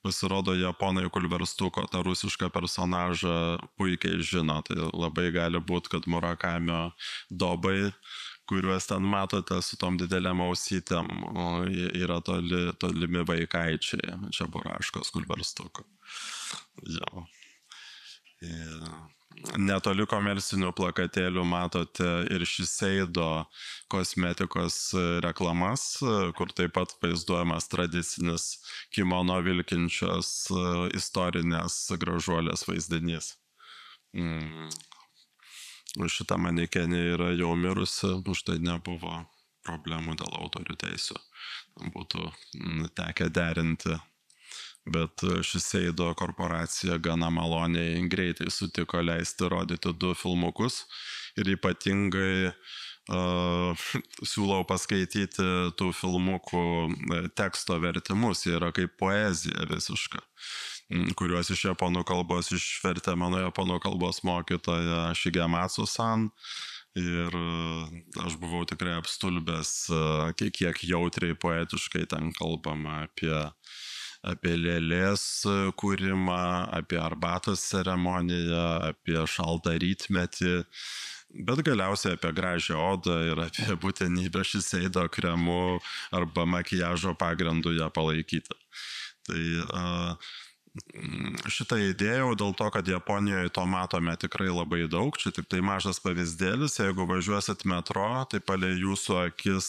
Pasirodo, japonai kulverstuko tą rusišką personažą puikiai žino. Tai labai gali būti, kad Murakamio dobai, kuriuos ten matote su tom didelėm ausytėm, yra tolimi vaikaičiai Čeburaškos kulverstuko. Jo. Netoli komercinių plakatėlių matote ir Shiseido kosmetikos reklamas, kur taip pat vaizduojamas tradicinis kimono vilkinčios istorinės gražuolės vaizdinys. Šita manekenė yra jau mirusi, už tai nebuvo problemų dėl autorių teisių. Būtų tekę derinti. Bet Shiseido korporacija gana maloniai greitai sutiko leisti rodyti 2 filmukus ir ypatingai siūlau paskaityti tų filmukų teksto vertimus. Jie yra kaip poezija visiška, kuriuos iš japonų kalbos išvertė mano japonų kalbos mokytoja Shigematsu-san. Ir aš buvau tikrai apstulbęs, kiek jautriai poetiškai ten kalbama apie lėlės kūrimą, apie arbatos ceremoniją, apie šaltą rytmetį, bet galiausiai apie gražią odą ir apie būtinybę Shiseido kremu arba makiažo pagrindu ją palaikyti. Tai šitą idėjau dėl to, kad Japonijoje to matome tikrai labai daug. Čia tik tai mažas pavyzdėlis. Jeigu važiuosit metro, tai palei jūsų akis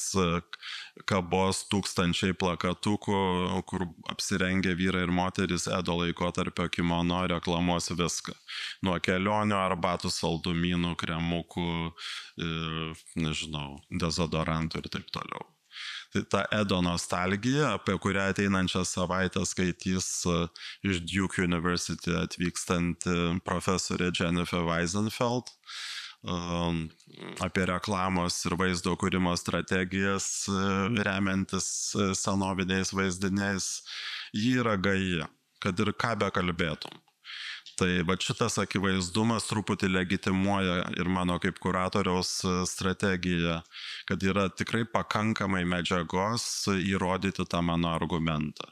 kabos tūkstančiai plakatukų, kur apsirengę vyrai ir moterys Edo laikotarpio kimono reklamuos viską. Nuo kelionių, arbatų, saldumynų, kremukų, nežinau, dezodorantų ir taip toliau. Tai ta Edo nostalgija, apie kurią ateinančią savaitę skaitys iš Duke University atvykstanti profesorė Jennifer Weisenfeld, apie reklamos ir vaizdo kūrimo strategijas remiantis senoviniais vaizdiniais, ji yra gaji, kad ir ką bekalbėtum. Tai va šitas akivaizdumas truputį legitimuoja ir mano kaip kuratoriaus strategiją, kad yra tikrai pakankamai medžiagos įrodyti tą mano argumentą,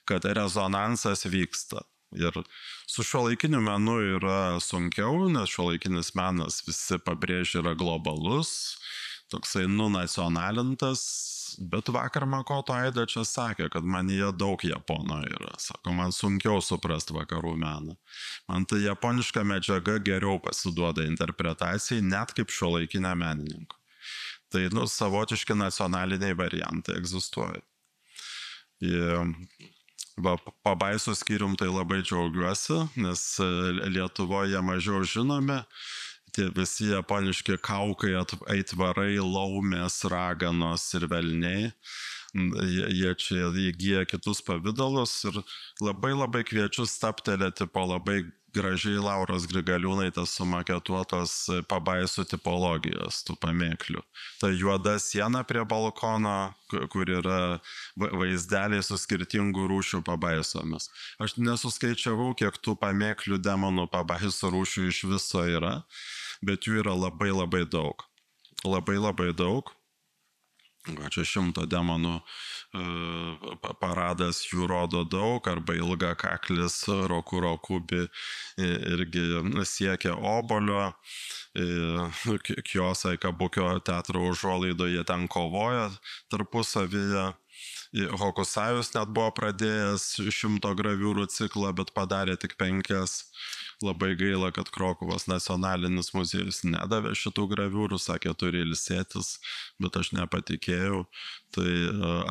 kad rezonansas vyksta. Ir su šiuolaikiniu menu yra sunkiau, nes šiuolaikinis menas visi pabrėžia yra globalus, toksai nunacionalintas. Bet vakar Makoto Aida čia sakė, kad manyje daug japono yra. Sako, man sunkiau suprasti vakarų meną. Man tai japoniška medžiaga geriau pasiduoda interpretacijai, net kaip šiuolaikinė menininkų. Tai, savotiški nacionaliniai variantai egzistuoja. Pabaisų skyrium tai labai džiaugiuosi, nes Lietuvoje mažiau žinome. Tie visi japoniški kaukai, aitvarai, laumės, raganos ir velniai, jie čia įgyja kitus pavydalus ir labai kviečiu stabtelėti po labai gražiai Lauros Grigaliūnaitės sumaketuotos pabaisų tipologijos, tų pamėklių. Ta juoda siena prie balkono, kur yra vaizdeliai su skirtingų rūšių pabaisomis. Aš nesuskaičiavau, kiek tų pamėklių demonų pabaisų rūšių iš viso yra, bet jų yra labai daug. Labai daug. Čia 100 demonų paradas jų rodo daug, arba ilga kaklis Rokuro Kubi irgi siekia obolio. Kiosai Kabukio teatro užuolaidoje ten kovoja tarpusavyje. Hokusajus net buvo pradėjęs 100 graviūrų ciklą, bet padarė tik 5. Labai gaila, kad Krokuvos nacionalinis muziejus nedavė šitų graviūrų, sakė, turi ilsėtis, bet aš nepatikėjau. Tai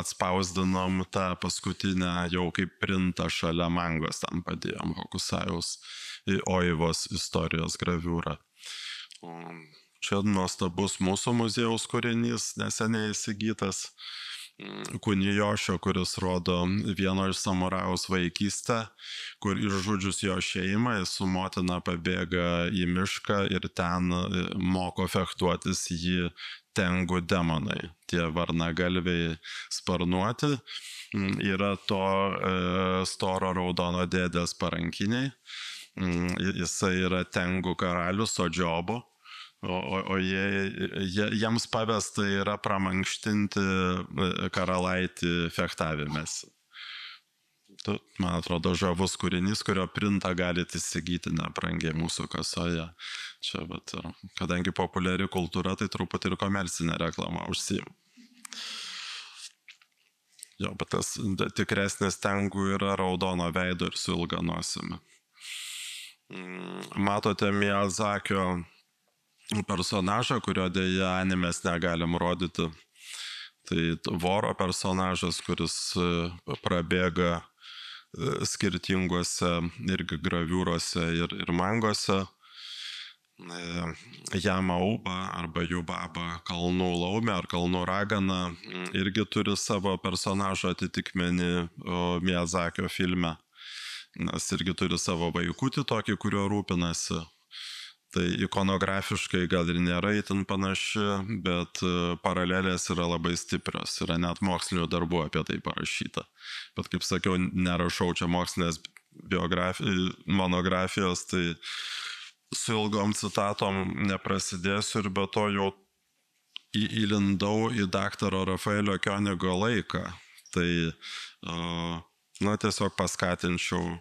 atspausdinom tą paskutinę jau kaip printą šalia mangos, ten padėjom Hokusajaus Oivos istorijos graviūrą. Čia nuostabus mūsų muziejaus kūrinys, neseniai įsigytas. Kunijošio, kuris rodo vieno iš samurajaus vaikystę, kur išžudžius jo šeimą, jis su motina pabėga į mišką ir ten moko fechtuotis jį tengų demonai. Tie varnagalviai sparnuoti yra to storo raudono dėdės parankiniai. Jisai yra tengų karalius Odžiobo. O jiems pavesta yra pramankštinti karalaitį fechtavimės. Man atrodo, žavus kūrinys, kurio printą galite įsigyti nebrangiai mūsų kasoje. Čia, bet, kadangi populiari kultūra, tai truputį ir komercinė reklama užsiima. Jo, bet tas tikresnis tengų yra raudono veido ir su ilga nosimi. Matote Miyazakio personažą, kurio dėja animės negalim rodyti. Tai voro personažas, kuris prabėga skirtinguose irgi graviūrose ir mangose. Jamauba arba Jubaba kalnų laumė ar kalnų ragana irgi turi savo personažą atitikmenį Miyazakio filme. Nes irgi turi savo vaikutį tokį, kurio rūpinasi. Tai ikonografiškai gal ir nėra itin panaši, bet paralelės yra labai stiprios. Yra net mokslinių darbų apie tai parašyta. Bet kaip sakiau, nerašau čia mokslinės monografijos, tai su ilgom citatom neprasidėsiu ir be to jau įlindau į daktaro Rafaelio Kionigo laiką. Tai tiesiog paskatinčiau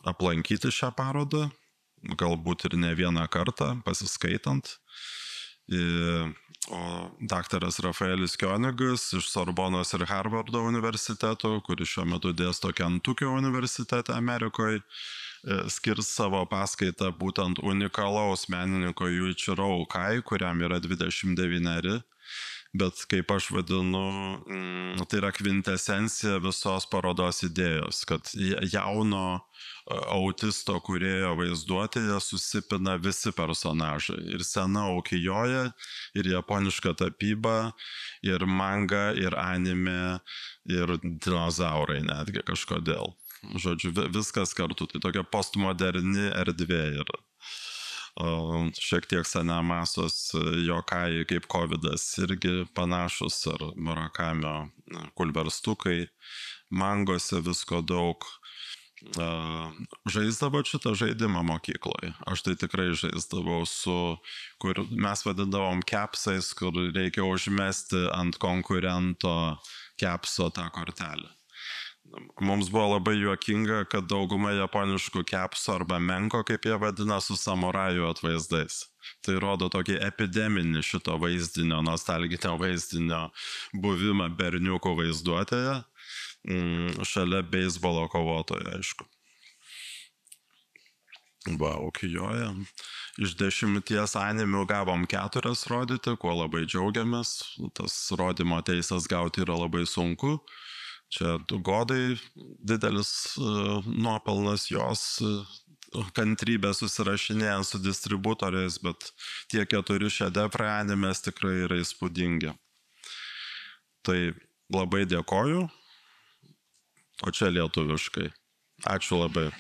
aplankyti šią parodą. Galbūt ir ne vieną kartą pasiskaitant. O daktaras Rafaelis Kionigas iš Sorbonos ir Harvardo universiteto, kuris šiuo metu dėsto Kentukio universitete Amerikoje, skirs savo paskaitą būtent unikalaus menininko Juichiro Ukai, kuriam yra 29, bet kaip aš vadinu, tai yra kvintesencija visos parodos idėjos, kad jauno autisto kūrėjo vaizduotėje susipina visi personažai. Ir sena ukijoja, ir japoniška tapyba, ir manga, ir anime, ir dinozaurai netgi kažkodėl. Žodžiu, viskas kartu. Tai tokia postmoderni erdvė yra. Šiek tiek Sanemasos Jokai kaip Covidas irgi panašus, ar Murakamio kulverstukai, mangose visko daug. Žaisdavo šitą žaidimą mokykloje. Aš tai tikrai žaisdavau kur mes vadindavom kepsais, kur reikia užmesti ant konkurento kepso tą kortelę. Mums buvo labai juokinga, kad dauguma japoniškų kepsų arba menko, kaip jie vadina, su samurajų atvaizdais. Tai rodo tokį epideminį šito vaizdinio, nostalginio vaizdinio buvimą berniukų vaizduotėje, šalia beisbolo kovotojo, aišku. Ukijoje. Iš 10 animių gavom 4 rodyti, kuo labai džiaugiamės. Tas rodymo teisės gauti yra labai sunku. Čia Godai didelis nuopelnas jos kantrybė susirašinėjant su distributoriais, bet tie 4 šedevrai animės tikrai yra įspūdingi. Tai labai dėkoju, o čia lietuviškai. Ačiū labai.